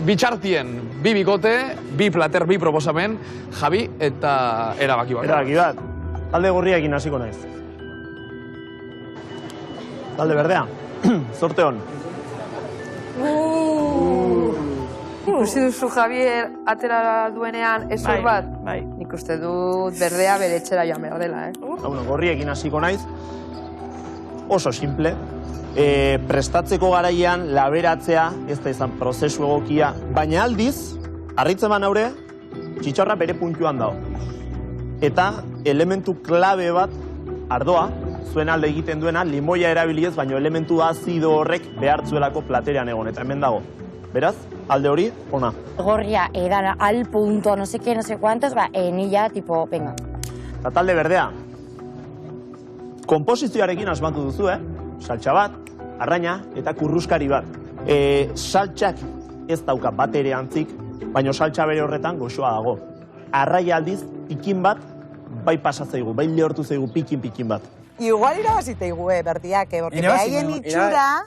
bitxartien bi bikote, bi plater, bi proposamen, Javi eta erabaki bat. Erabaki bat. Talde gorriakin hasiko naiz. Talde berdea. Zorte hon. Ikusi duzu Javier atera duenean ezur bat? Bai. Nik uste dut berdea bere etxera joan behar dela, Bueno, gorriekin hasiko naiz. Oso simple. Prestatzeko garaian laberatzea ez da izan prozesu egokia, baina aldiz, harritzen ban haure, txitxarra bere puntuan dago. Eta elementu klabe bat, ardoa, zuen alde egiten duena, limoia erabiliez, baina elementu azido horrek behartzuelako platerean egon, eta hemen dago. Beraz, alde hori, ona. Gorria, edan al punto, no sé qué, no sé cuántos, ni ya, tipo, venga. Eta talde berdea, komposizioarekin asmatu duzu, saltxa bat, arraina eta kurruskari bat. Saltxak ez dauka bat ere antzik, baina saltxa bere horretan goxoa dago. Arraia aldiz, pikin bat, bai pasatzaigu, bai lehortu zaigu pikin bat. Igual irabaziteigu, berdiak, porque haien itxura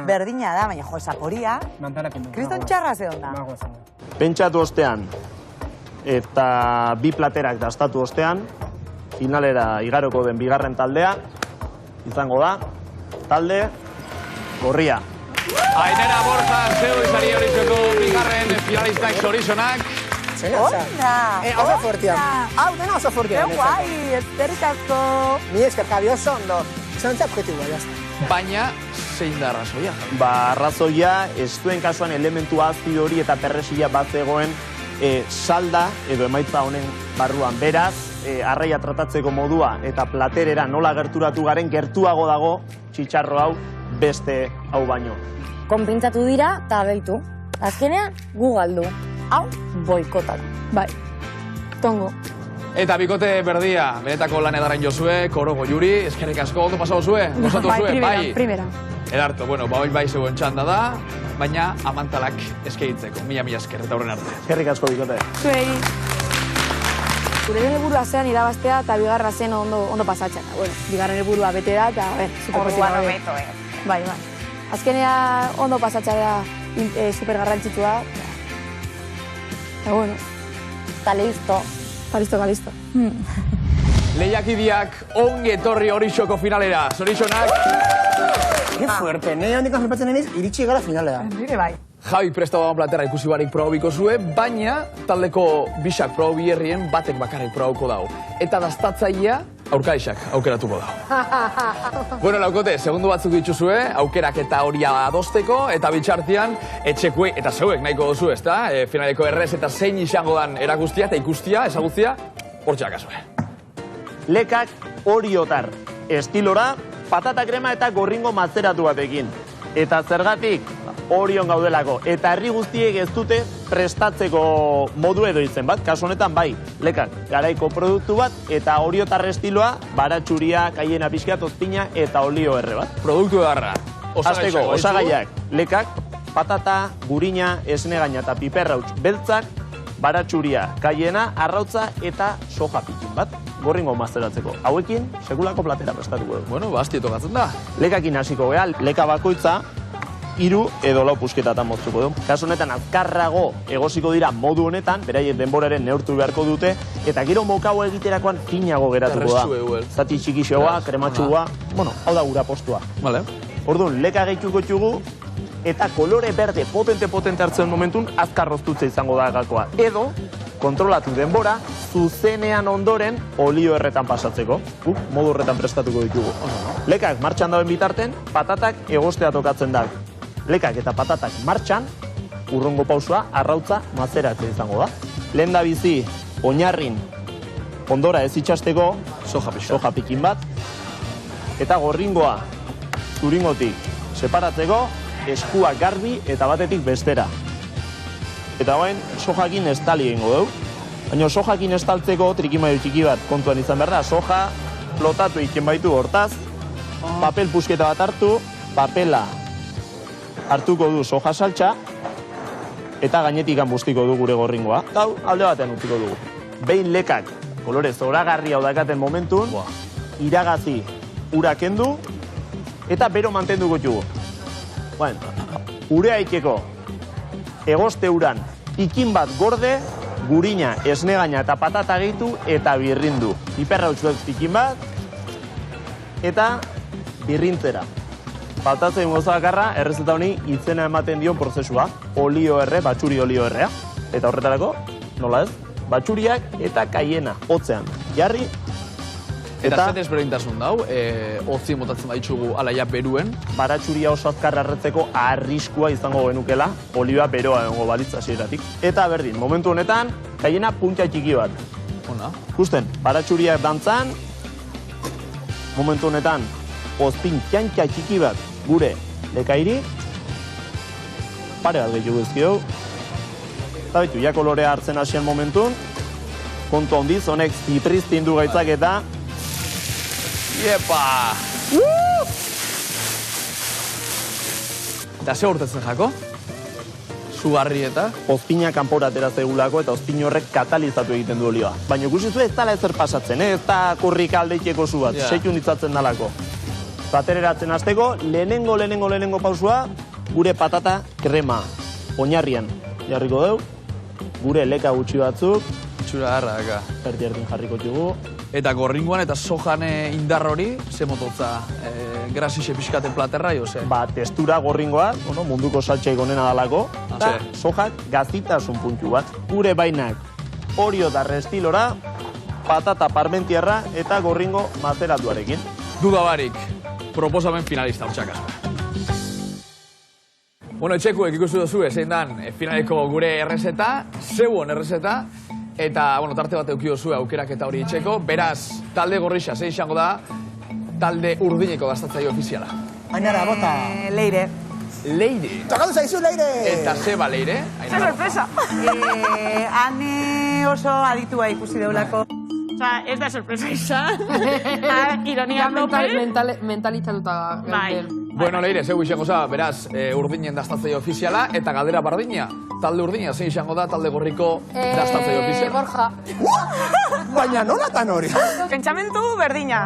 berdina da, baina jo, esakoria, kriston txarra zehon da. Pentsatu ostean, eta bi platerak dastatu ostean, finalera igaroko den bigarren taldea, izango da, talde gorria. Ainera Borja, zeu izari horitzeko bigarren finalistak zorizonak. Ona! Oso fuertia. Hau dena oso fuertia. Que guai, eskerrik asko. Ni esker, Javi, oso ondo. Zantza objetiboa, jazta. Baina, zein da arrazoia? Arrazoia, ez duen kasuan elementu azido hori eta perresila bat zegoen salda edo emaitza honen barruan. Beraz, arraia tratatzeko modua eta platerera nola gerturatu garen gertuago dago txitxarro hau beste hau baino. Konpintzatu dira eta behitu. Azkenean, gu galdu. Hau, boikotatu. Bai, tongo. Eta bikote berdia, benetako lan edaren jozue, korogo juri, eskerrik asko, ondo pasau zue? Gozatu zue, bai? Primera. Edarto, bueno, bai zegoen txanda da, baina amantalak eskeitzeko. Mila esker, eta horren arte. Eskerrik asko bikote. Zuei. Gure helburua zean irabaztea eta bigarra zen ondo pasatzea. Bueno, bigarren helburua bete da eta, Orduan hobeto, Bai. Azkenea ondo pasatzea da super garrantzitsua. Eta bueno. Eta listo. Eta listo. Lehiakideak ongi etorri horixoko finalera. Zoritxonak. Qué fuerte, nire handikan flipatzen neniz, iritsi gara finalea. Nire bai. Javi prestatu dagoen platera ikusi barik probiko zue, baina taldeko bisak probi herrien batek bakarrik probauko dago. Eta dastatzailea aurkaixak aukeratuko dago. Bueno, laukote, segundu batzuk dituzue, aukerak eta horia adosteko, eta bitxartian, etxekue, eta zeuek nahiko duzu, ezta? Finaleko errez eta zein izango dan erakustia eta ikustia, ezagutzia, hortxeak azue. Lekak oriotar, estilora, patata krema eta gorringo mazeratu batekin. Eta zergatik, orion gaudelako. Eta herri guztiek ez dute prestatzeko modu edo izen bat. Kasu honetan bai, lekak garaiko produktu bat eta oriotar estiloa, baratxuria, kaiena pixka, tozpina eta olio erre bat. Produktu edarra. Azteko, osagaiak, lekak, patata, gurina, esnegaina eta piperrauts beltzak, baratxuria, kaiena, arrautza eta soja pikin bat. Gorringo mazeratzeko. Hauekin, sekulako platera prestatuko dugu. Bueno, basti etokatzen da. Lekakin hasiko geha, leka bakoitza, 3 edo 4 pusketatan moztuko du. Kasu honetan azkarrago egosiko dira modu honetan, beraiek denboraren neurtu beharko dute, eta gero mokau egiterakoan finago geratuko da. Zati txikixoa, krematxua, bueno, hau da gura postua. Vale. Orduan, leka gehituko txugu, eta kolore berde potente hartzen momentun, azkarroztutze izango da gakoa. Edo, kontrolatu denbora, zuzenean ondoren olio erretan pasatzeko. Modu horretan prestatuko ditugu. Lekak martxan dauen bitarten, patatak egostea tokatzen da. Lekak eta patatak martxan, urrongo pausua, arrautza, mazeratzea izango da. Lehen da bizi, oinarrin, ondora ez itxasteko, soja pikin bat, eta gorringoa, zuringotik separatzeko, eskua garbi eta batetik bestera. Eta bain, sojakin estali egingo dugu. Baina sojakin estaltzeko trikimailu txiki bat kontuan izan behar da. Soja flotatu iken baitu hortaz, papel pusketa bat hartu, papela hartuko du soja saltxa, eta gainetik bustiko du gure gorringoa. Hau, alde batean utziko dugu. Behin lekak, kolore zoragarri hau dakaten momentun, iragazi ura kendu, eta bero mantenduko txugu. Urea ikeko egoste uran ikin bat gorde, gurina, esnegaina eta patata gehitu eta birrindu. Piperrautzuek ikin bat eta birrintzera. Faltatzen goza bakarra, errezeta honi izena ematen dion prozesua. Olio erre, batxuri olio errea. Eta horretarako, nola ez? Batxuriak eta kaiena, hotzean. Jarri. Eta zer desberdintasun dau, hotzi motatzen baditzugu alaia beruen. Baratxuria oso azkarra erretzeko arriskua izango genukela, olioa beroa egongo balitz hasieratik. Eta berdin, momentu honetan, kaiena punta txiki bat. Ona. Ikusten, baratxuriak dantzan, momentu honetan, ozpin txantxa txiki bat gure lekairi, pare bat gehiago ezkio. Eta bitu, ja kolorea hartzen hasien momentun, kontu handiz, honek zitriztin du gaitzak eta... Iepa! Eta ze urtetzen jako? Sugarri eta? Ozpina kanpora atera zegulako eta ozpin horrek katalizatu egiten du olioa. Baina ikusi zu ez dala ezer pasatzen, ez da kurrika aldeiteko zu bat, seitun ditzatzen dalako. Batereratzen hasteko, lehenengo pausua, gure patata krema. Oinarrian jarriko deu, gure leka gutxi batzuk. Txura harra daka. Erdi jarriko txugu. Eta gorringoan eta sojan indar hori, ze mototza, grasixe pixkaten platerra, jo, ze? Ba, testura gorringoa, munduko saltxeik onena dalako, eta sojak gazitasun puntu bat. Gure bainak orio da restilora, patata parmentierra eta gorringo mazeratuarekin. Duda barik, proposamen finalista hortxakaz. Bueno, etxekuek ikustu duzu, zein dan finaleko gure errezeta, zeuon errezeta, eta, bueno, tarte bat eukio zuen aukerak eta hori itxeko, beraz, talde gorrixa, zein izango da, talde urdineko gastatzaile ofiziala. Ainara, bota. Leire. Leire. Tokatu zaizu, Leire! Eta zeba, Leire? Zer sorpresa! Ane oso aditua ikusi deulako. Osa, ez da sorpresa izan. Ironia tope. Mentalizatuta gauden. Bueno, Leire, zeu izango za, beraz, urdinen dastatzaile ofiziala, eta galdera bardina. Talde urdina, zein izango da, talde gorriko dastatzaile ofiziala. Borja. Baina nolatan hori? Pentsamentu berdina.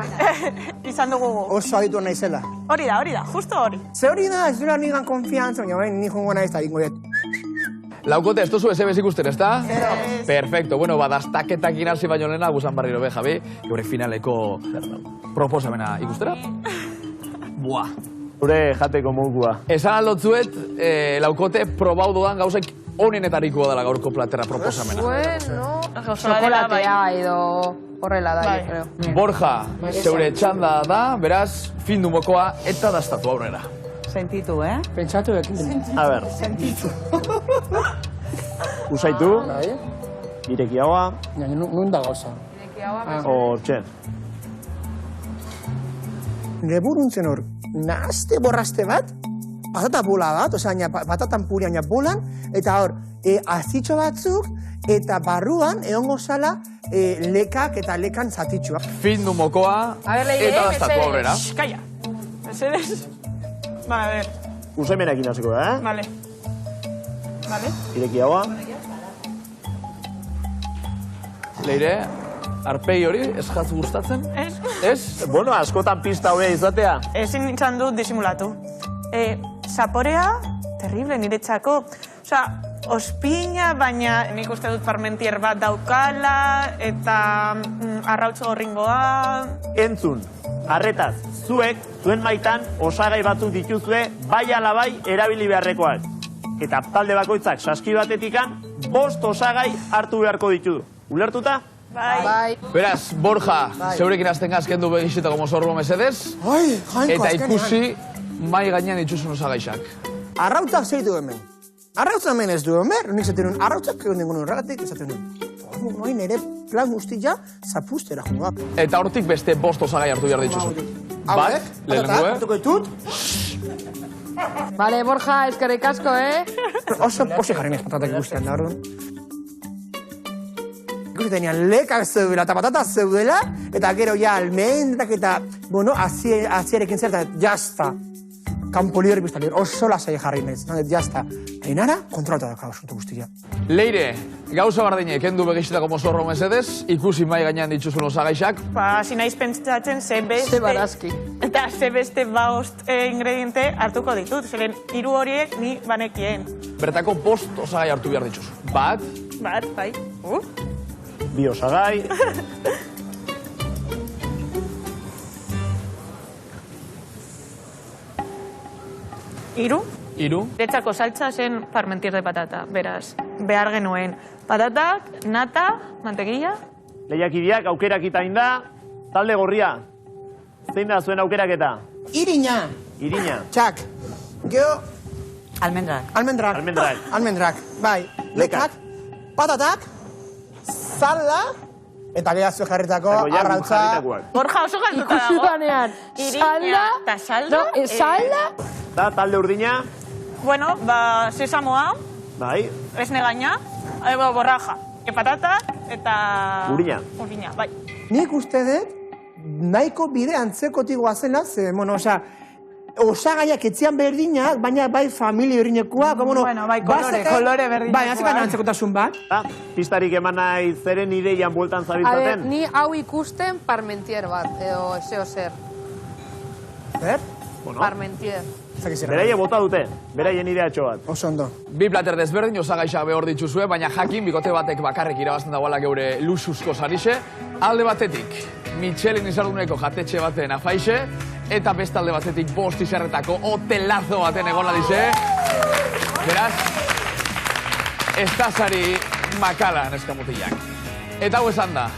Izan dugu. Oso aditu naizela. Hori da, justo hori. Ze hori da, ez dura nigan konfiantza, baina ni jongo naiz da ingo diet. Laukote, ez duzu ez ikusten, ez da? Perfecto, bueno, dastaketak inarzi baino lehena, guzan barriro be, Javi, geure finaleko proposamena ikustera? Buah. Gure jateko mugua. Esan aldotzuet, laukote, probau doan gauzek onenetarikoa dela gaurko platera proposamena. Bueno, chokolatea edo horrela da, yo creo. Borja, zeure txanda da, beraz, findu mokoa eta dastatu aurrera. Sentitu, Pentsatu ekin. A ber. Sentitu. Usaitu, ireki haua, Nun da gauza. hortxe. Nire buruntzen hor, nahazte borrazte bat, patata bola bat, osea, patatan puri, bolan, eta hor, azitxo batzuk, eta barruan, egongo zala, lekak eta lekan zatitxua. Findu mokoa eta dastatu aurrera. Kaya. Mesedes. Vale, a ver. Usaimenekin hasiko da, Vale. Vale. Ireki haua. Leire, arpegi hori, ez jatzu gustatzen? Ez? Ez? Bueno, askotan pista hobea izatea. Ezin nintzen dut disimulatu. Zaporea, terrible niretzako. Osa, ospina, baina nik uste dut parmentier bat daukala, eta arrautzo gorringoa... Entzun, arretaz, zuek, zuen maitan, osagai batzuk dituzue, bai ala bai erabili beharrekoak. Eta talde bakoitzak saski batetikan, 5 osagai hartu beharko ditu. Ulertuta? Bai. Beraz, Borja, zeurekin azten gazkendu begizetako mozorro mesedez, Ai, jainko eta azkenean. ikusi mai gainean dituzun osagaixak. Arrautzak zeitu hemen. Arrautzak hemen ez du hemen, nik zaten nuen, arrautzak egon dengo nuen ragatik, esaten nuen. Noin ere plan guztia zapustera joak. Eta hortik beste 5 osagai hartu behar dituzu. Bat, lehenengo, hartuko ditut, Vale, Borja, eskerrik asko, oso jarri nez patatak ikustean da, orduan. Ikustean lekak zeudela eta patata zeudela, eta gero ja almendrak eta, bueno, azierekin zertan, jazta. kanpo libre biztalier, oso lasai jarri naiz. Jazta, Ainara, kontrolatu dakau asunto guztia. Leire, gauza bardine, kendu begizetako mozorro mesedez, ikusi mai gainean dituzun osagaixak. Hasi naiz pentsatzen ze barazki. Eta ze beste bost ingrediente hartuko ditut, zeren 3 horiek ni banekien. Bertako 5 osagai hartu behar dituzu. Bat, Bai. 2 osagai. Hiru. Niretzako saltza zen parmentier de patata, beraz. Behar genuen patatak, nata, mantequilla. Lehiakideak aukerakita da, talde gorria. Zein da zuen aukeraketa? Irina. Txak. Geo... Almendrak. Bai. Lekak. Patatak. Zala. Eta gehiazu jarritako arrautza. Borja oso galduta dago. Irina eta salda. Salda? Da, talde urdina. Bueno, sesamoa, Bai. esne gaina, borraja. Patata eta... Urina. Bai. Nik uste dut, nahiko bide antzekotik goazena, ze, osagaiak etzian berdinak, baina bai familia berdinekoak, bai, kolore berdinekoak. Bai, azekan antzekotasun bat. Pistarik eman nahi zeren ideian bueltan A zabiltzaten? ber, ni hau ikusten parmentier bat, edo zeo zer. Zer? Parmentier. Beraie bota dute, beraien ideatxo bat. Oso ondo. 2 plater desberdin osagaixak behor dituzue, baina jakin bikote batek bakarrik irabazten dagoela geure luxuzko sarixe. Alde batetik, Michelin izarduneko jatetxe baten afaixe, eta beste alde batetik 5 izarretako hotelazo baten egon alize. Beraz, ez da sari makala neskamutilak. Eta hau esan da,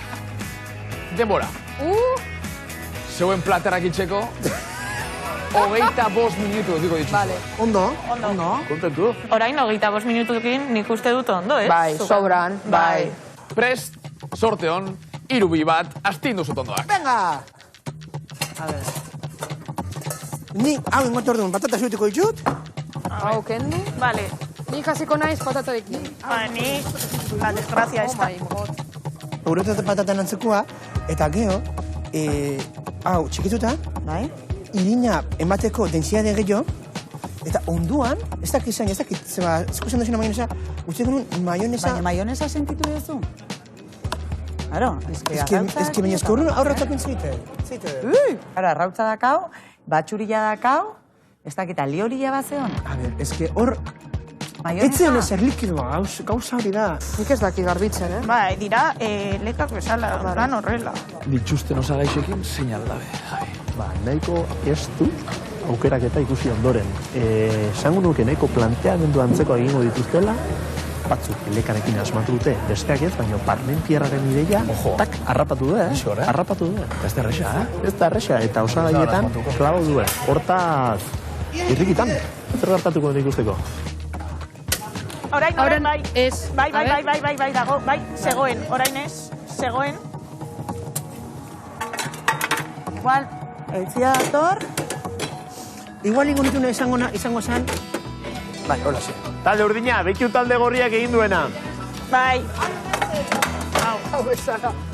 denbora. Zeuen platerak itxeko, 25 minutu dutiko dituzue. Vale. Ondo. Kontentu? Orain, 25 minutukin nik uste dut ondo, ez? Bai, sobran, bai. Prest, sorte hon, 3 bat, astindu zut ondoak. Venga! Ni, hau ingotu orduan, patata zuetiko ditut. Hau kendu. Vale. Ni jasiko naiz patatarekin. Ni, la desgrazia Oh esta. my god. Uretate patatan antzekoa, eta geho, hau, txikituta, Bai? irina emateko densidade gehiago, eta onduan, ez dakit, zeba, zekusen duzuna maionesa, uste genuen maionesa... Baina maionesa sentitu duzu? Claro, eski baina eskorrun aurratzak entzeite. Claro, arrautza dakau, batxurila dakau, ez dakit, aliolila bat zeon. A ber, eski hor... Etze honez erlikidoa, gauza hori da. Nik ez daki garbitzen, eh? Bai, dira, lekak bezala, lan horrela. Dituzten osagaixekin, seinal dabe. Nahiko ez du aukeraketa ikusi ondoren. Esango nuke nahiko planteamendu antzeko egingo dituztela, batzuk lekarekin asmatu dute, besteak ez, baina parmentierraren ideia, tak, harrapatu du, harrapatu du. Ez da erresa, Ez da erresa, eta osagaietan klabo du, hortaz, irrikitan, zer gertatuko nik usteko. Orain, bai. Ez. Bai, dago, bai, zegoen, orain ez, zegoen. Igual, eltzia dator, Igual ingo nituna izango zan... Bai, hola, ze. Talde urdina, behitu talde gorriak egin duena. Bai.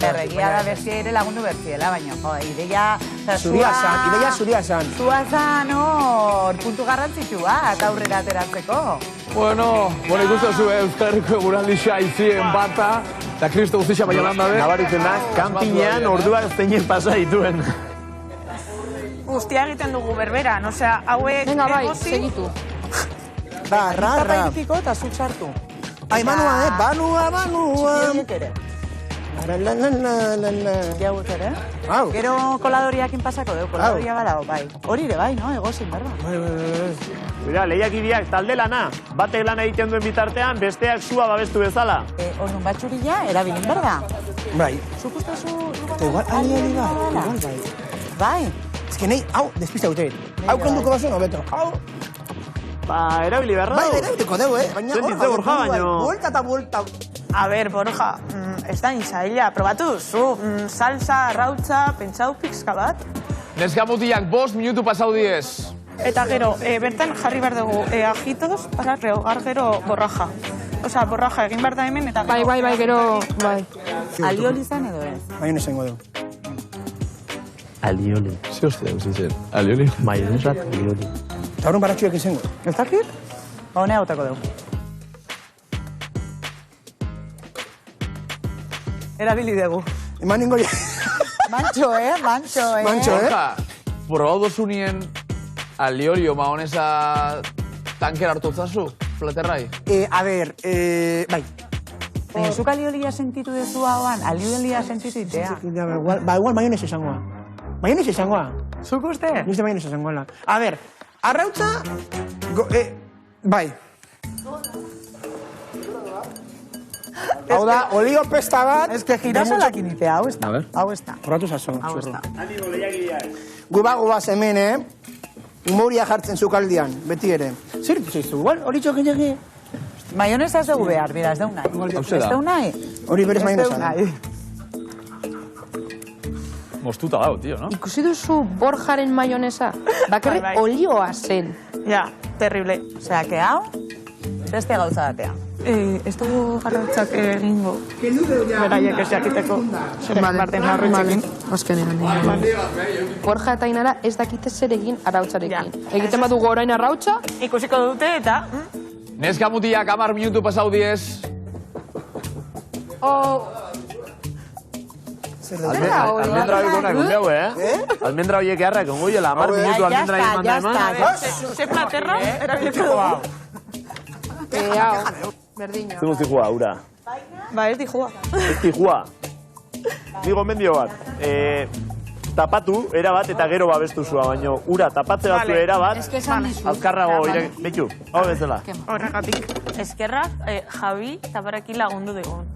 erregia da bertzia ere lagundu bertziela, baina, jo, ideia... Ideia zuria zan. Zua zan, hor, puntu garrantzitsua, eta aurrera ateratzeko. Bueno, ikusten zu, Euskal Herriko eguraldixa izien bata, eta Kristo guztixa baina lan dabe. Nabaritzen da, kanpinean orduak zeinen pasa dituen. Guztia egiten dugu berberan, osea, hauek... Venga, bai, segitu. Tapa irikiko eta zutxartu. Ai, manua, banua. Txikiek ere. Jauek ere. Hau. Gero koladoriakin pasako deu, koladoria badago, bai. Hori ere, bai, no? Egozin, berba. Mira, lehiakideak talde lana, batek lana egiten duen bitartean, besteak sua babestu bezala. Orduan batxurila, erabilin berda. Bai. Zuk uste zu... Eta igual, ali bai. Bai. Ez que nahi, hau, despista dute. Hau konduko baso, no, beto. Hau. Ba, erabili beharra Bai, du. erabiliko deu, baina... Sentitze, Borja, baino... Buelta eta buelta. A ber, Borja, ez da inzaila, probatu duzu, salsa, arrautza, pentsau pixka bat. Neskamutiak 5 minutu pasau diez. Eta gero, bertan jarri behar dugu ajitos para rehogar gero borraja. Osa, borraja egin behar da hemen eta gero... Bai, gero, bai. Alioli zan edo ez? Maionesa ingo deu. Alioli. Ze hostia, guzitzen. Alioli? Maionesat, alioli. Eta horren baratxuak izango. Ez dakit? Honea hautako dugu. Erabili dugu. Eman ningo ya. Mantxo, Mantxo, Mantxo, Probau dozunien aliorio mahonesa tanker hartu zazu, flaterrai? A ber, bai. Zuk aliolia sentitu dezu hauan, aliolia sentitu itea. Ba, igual maionez esangoa. Maionez esangoa. Zuk uste? Niste maionez esangoa. A ber, arrautza... Bai. Hau da, olio pesta bat... Ez que girasolaak initea, hau ez da. Hau ez da. Horratu zazo, Hau ez txurro. da. Guba hemen, Humoria jartzen zukaldian, beti ere. Zer ditu zeizu, igual, hori txokin jegi? Maionesa ez dugu behar, bera, ez dugu nahi. Hauze da. Ez dugu nahi? Hori berez maionesa. nahi. Mostuta dago, tio, no? Ikusi duzu Borjaren maionesa? Bakarrik Bai. olioa zen. Ja, terrible. Osea, que hau, beste gauza batea. Ez dugu arrautzak egingo. Beraiek ez jakiteko. Zerek barten arrautzekin. Azkenean. Borja eta Ainara ez dakite zer egin arautzarekin. Egiten badugu orain arrautza? Ikusiko dute eta... Neska mutiak 10 minutu pasau diez. Almendra horiek onak ungeu, Almendra horiek eharrak ungoiela, 10 minutu almendra horiek manda Ze platerra, erabiliko dugu. Hau, berdina. Zimuz dijua, ura. Ba, ez dijua. Ez dijua. Digo mendio bat. Tapatu, erabat, eta gero babestu zua, baino ura tapatze batzu erabat, azkarrago betu, hau bezala. Horregatik. Eskerrak, Javi, taparekin lagundu dugun.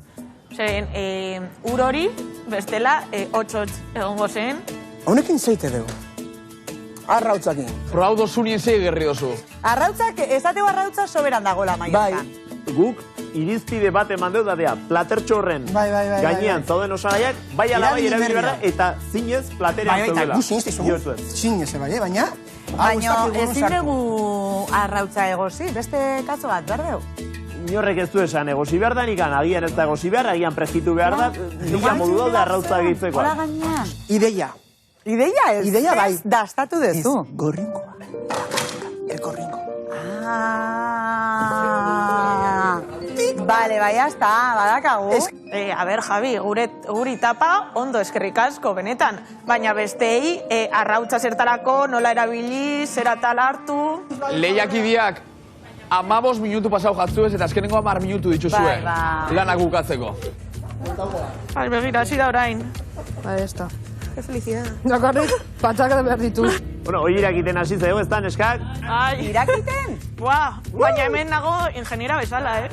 Zeren, ur hori, bestela, 8 egongo zen. Honekin zeite dugu. Arrautzakin. Probau dozunien zei gerri dozu. Arrautzak, esateko arrautza soberan dagoela maionetan. Guk irizpide bat eman deu dadea, platertxo horren gainean zauden osagaiak, bai ala bai erabili berda, eta zinez platerean zeudela. Gu zinez izu, zinez, baina... Baina ezin dugu arrautza egosi, beste kaso bat, berdeu? Inorrek ez du esan egosi behar da, nikan agian ez da egosi behar, agian prezitu behar da, dila modu daude arrautza egitzekoa. Hola gainean. Ideia. Ideia ez? Ideia bai. Dastatu dezu. Gorringoa. El gorringo. Vale, bai, hasta, badakagu. A ber, Javi, guri tapa ondo eskerrik asko, benetan. Baina bestei, arrautza zertarako, nola erabili, zeratal hartu... Lehiakideak 15 minutu pasau jatzu ez, eta azkenengo 10 minutu dituzue. Lanak bukatzeko. Bai, begira, hasi da orain. Bai, ez da. Qué felicidad. Dakarrik, patak da behar ditu. Bueno, hoi irakiten hasi zego, ez da, neskak? Ai. Irakiten? Buah, baina hemen nago ingeniera bezala,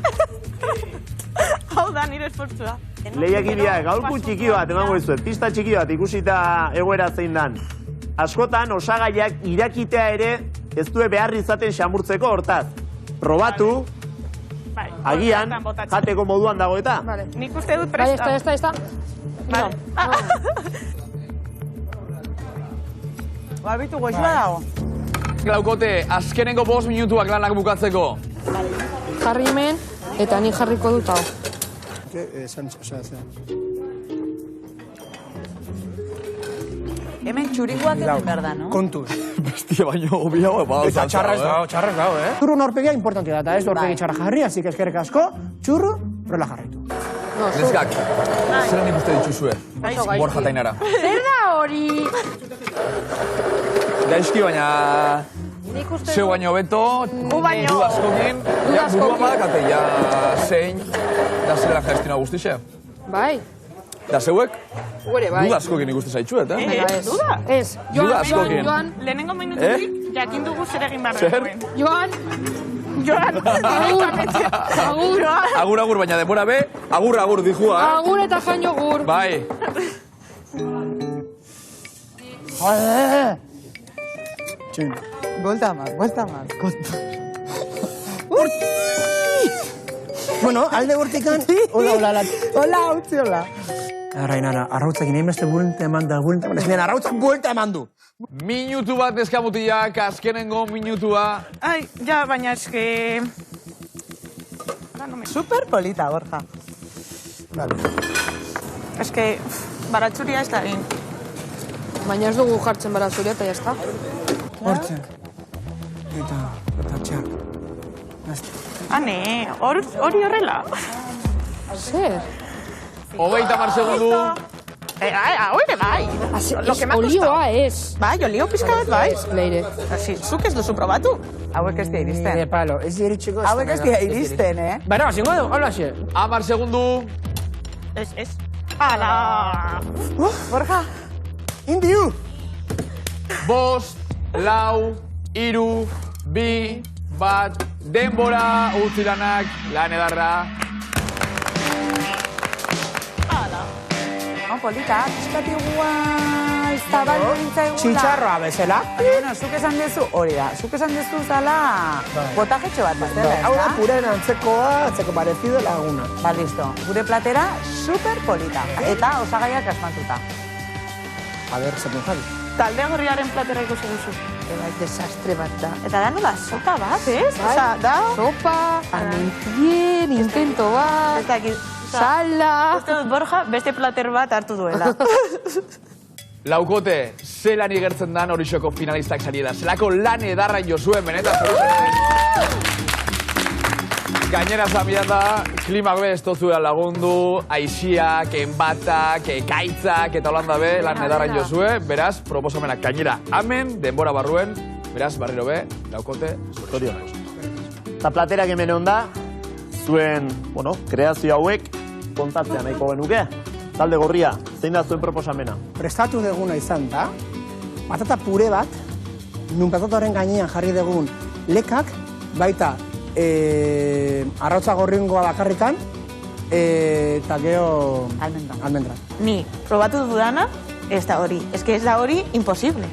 Hau da, nire esportzua. Lehiakideak, gaurku txiki bat, emango dizuet, pista txiki bat ikusita egoera zein dan. Askotan, osagaiak irakitea ere ez du behar izaten xamurtzeko hortaz. Probatu, agian, jateko moduan dago eta. Nik uste dut Bai, presta. ez da. Babitu goizua dago. Glaukote, azkenengo 5 minutuak lanak bukatzeko. Jarri hemen, eta ni jarriko dut hau. Hemen txurikoak egin behar da, no? Kontuz. Bestia baino, obiago, Eta txarra ez dago, Txurro norpegia importantea da, ez norpegi txarra jarri, azik eskerrik asko, txurro, rola jarritu. Neskak, zer nik uste dituzue? Borja eta Ainara. Zer da hori? Gaizki, baina... Zeu baino beto, du askokin, buruan badakate, ja, zein, da zerela gestiona guztixe. Bai. Da zeuek, Gure, bai. duda askokin ikuste zaitxuet, Duda? Ez. Duda askokin. Joan. Lehenengo minututik, jakin dugu zer egin behar Zer? duen. Joan. Agur. Agur, baina denbora be, agur, dijua, Agur eta jan jogur. Bai. Buelta más. Bueno, alde bortikan, hola. Hola, utzi hola. Ainara, arrautzakin egin beste buelta eman da, ez nien arrautzak buelta eman du. Minutu bat neskamutiak, azkenengo minutua. Ai, ja, baina eske... Super polita, Borja. Eske, baratxuria ez da egin. Baina ez dugu jartzen bara zuria eta jazta. Hortzen. Eta txak. Hane, hori horrela. Zer? 30 segundu. Hau ere bai. Olioa ez. Bai, olio pizka bat bai. Leire. Zuk ez duzu probatu? Hauek ez dira iristen. Nire palo, ez dira iritsiko. Hauek ez dira iristen, Baina, zingo du, hola xe. 10 segundu. Ez. Ala! Borja. Indiu! 5, 4, 3, 2, 1, denbora, utzi lanak, lan edarra. Polita, pizkat igual, zabaldu gintzaigula. Txitxarroa bezala. Bueno, zuk esan dezu, hori da, zuk esan dezu zala botajetxo bat bezala, Hau da, puren antzekoa, antzeko parecido laguna. Ba, listo. Gure platera, super polita. Eta osagaiak asmatuta. A ver, zer Javi. Talde gorriaren platera ikusi duzu. Bai, desastre bat da. Eta da nola sopa bat, ez? Osa, da... Sopa, parmentier, intento bat, Ez dakit. sala... Uste dut Borja beste plater bat hartu duela. Laukote, zelan igertzen dan Orixoko finalistak sariela. Zelako lan edarra jozuen, benetan zoriozenak. Gainera zamidan da, klimak be ez tozuela lagundu, aixiak, enbatak, ekaitzak, eta holanda be, lan edarra jozue. Beraz, proposamenak gainera hemen, denbora barruen, beraz, barriro be, laukote, Zorionak. Eta platerak hemen onda, zuen, kreazio hauek kontatzea nahiko genuke. Talde gorria, zein da zuen proposamena? Prestatu deguna izan da, patata pure bat, nun patatoren gainean jarri dugun lekak, baita arrautza gorringoa bakarrikan, eta geho... Almendra. Ni, probatu dudana, ez da hori. Ez que ez da hori, imposible.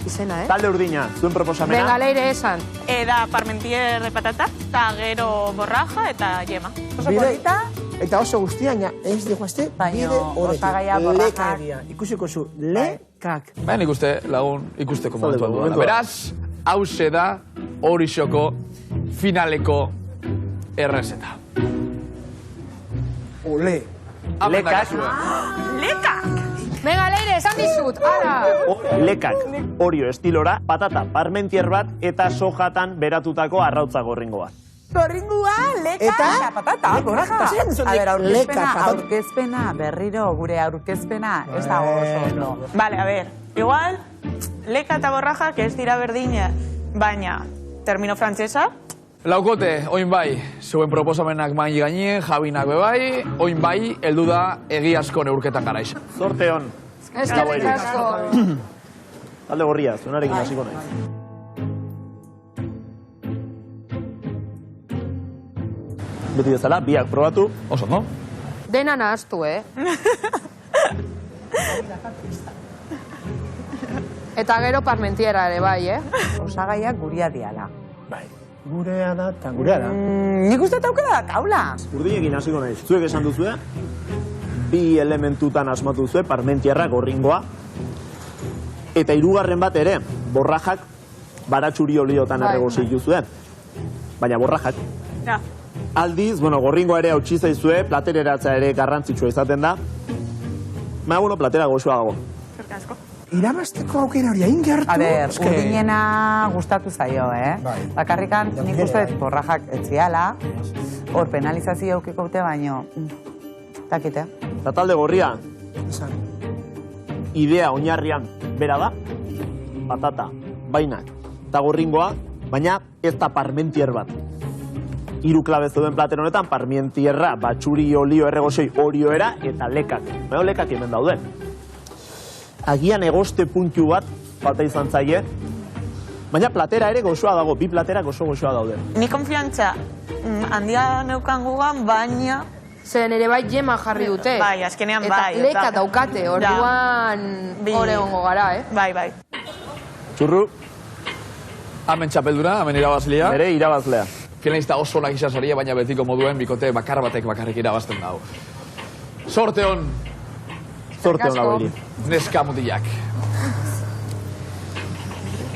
Izena, Talde urdina, zuen proposamena? Venga, Leire, esan. Era parmentier de patata, eta gero borraja eta yema. Oso polita, Eta oso guztia, ez diguazte, bide horretik. osagaia borrajak. Ikusiko zu, lekak. Baina ikusteko momentua duela. Beraz, hause da Orixoko finaleko errezeta. Ole. Lekak. Venga, Leire, esan dizut, ara! Lekak, Orio estilora, patata parmentier bat eta sojatan beratutako arrautza gorringo bat. Gorringua, leka eta patata. A ber, aurkezpena, berriro gure aurkezpena, ez da oso ondo. Vale, a ver, igual, leka eta borrajak ez dira berdina, baina, termino frantsesa. Laukote, oin bai, zuen proposamenak mai gainien, Jabinak bebai, oin bai, heldu da egiazko neurketan garaiz. Zorte hon. Eskerrik asko. Talde gorria, zuenarekin hasiko nahi. Beti bezala, biak probatu. Oso, no? Dena nahaztu, Eta gero parmentiera ere bai, Osagaiak guria diala. Bai, gurea da eta gurea da. Nik uste aukera da, kaula. Urdinekin hasiko nahi. Zuek esan duzue, bi elementutan asmatu duzue, parmentierra, gorringoa. Eta hirugarren bat ere, borrajak baratxuri oliotan erregozi dituzue. Baina borrajak. Ja. Aldiz, gorringoa ere hautsi zaizue, platereratza ere garrantzitsua izaten da. Baina, platera goxua dago. Zerka asko. Irabazteko aukera hori hain gertu. A ber, urdinena gustatu zaio, Bai. Bakarrikan, nik uste borrajak etziala, hor penalizazio eukiko ute baino, dakite. Eta talde gorria, Esan. idea oinarrian bera da, patata, bainak, eta gorringoa, baina ez da parmentier bat. Hiru klabe zeuden platen honetan, parmentierra, batxuri, olio, erregosei, orioera, eta lekak. Baina lekak hemen daude. Agian egoste puntu bat, falta izan zaie, baina platera ere gozoa dago, bi platera gozoa daude. Ni konfiantza handia neukan gugan, baina... Zeren ere bai jema jarri dute. Bai, azkenean bai. Eta leka daukate, orduan hor egongo gara, Bai. Txurru. Hemen txapeldura, hemen irabazlea. Bere irabazlea. Finalista oso onak izan zaria, baina betiko moduen bikote bakar batek bakarrik irabazten dago. Sorte hon. Zorte hon lagoili. Neska mutilak.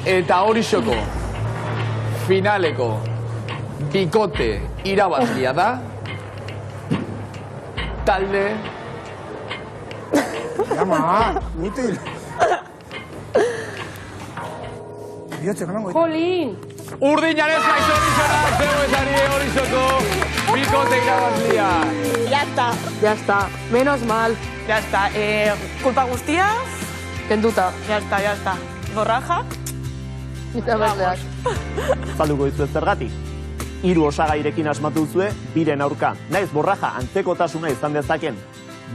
Eta Orixoko finaleko bikote irabazlia da talde... Ama, mutil. Bihotzeko emango. Jolin! Urdinaren zaiz horizonak, zeu esari horizoko bikote irabazlia. Ya está. Ya está, menos mal. Ya está. Kulpa guztia, Kenduta. ya está. Borraja. Eta besteak. Zalduko dizuet zergatik. 3 osagairekin asmatu duzue, biren aurka. Naiz borraja antzekotasuna izan dezaken.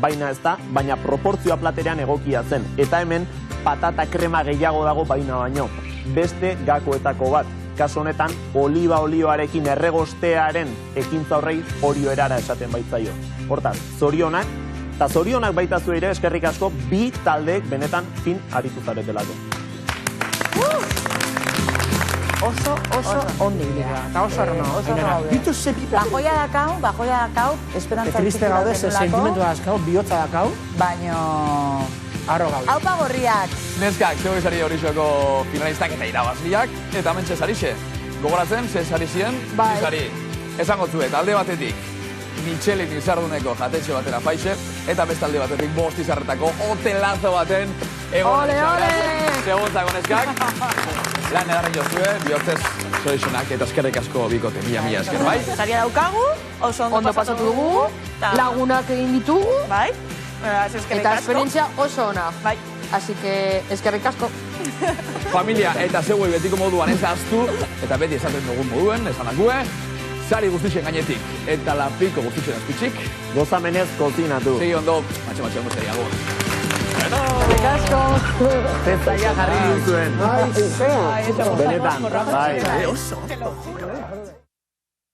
Baina ez da, baina proportzioa platerean egokia zen. Eta hemen, patata krema gehiago dago baina baino. Beste gakoetako bat. Kasu honetan, oliba olioarekin erregostearen ekintza horrei olio erara esaten baitzaio. Hortaz, zorionak, eta zorionak baita zu ere eskerrik asko bi taldeek benetan fin aritu zaretelako. Oso ondo dira. Eta oso arrona. Bitu ze pipa. Bajoia dakau, esperantza Triste gaude, ze sentimentu azkau, bihotza dakau, baino... arro gaude. Aupa gorriak. Neskak, zeu esari horizoko finalistak eta irabazliak, eta hemen Cesarixe. Gogoratzen, Cesari ziren, Bai. Cesari. Esango zuet, alde batetik, Michelin izarduneko jatetxe batera faixe, eta beste alde batetik bost izarretako hotelazo baten egon. Ole, ole! Seguntzako neskak. Lan edarri jozue, bihotzez zoizonak eta eskerrik asko bikote, mila esker, bai? Saria daukagu, oso Ondo pasatu dugu, lagunak egin ditugu, Bai? Eskerrik eta asko. esperientzia oso ona. Bai. Así que eskerrik asko. Familia eta zeuei betiko moduan ez ahaztu, eta beti esaten dugun moduen, esanakue, sari guztixen gainetik, eta lapiko guztixen azpitxik. Gozamenez kozinatu. Segi ondo, matxe ondo zeriago. Eskerrik asko. Zetaia jarri duzuen. Benetan, bai. Oso.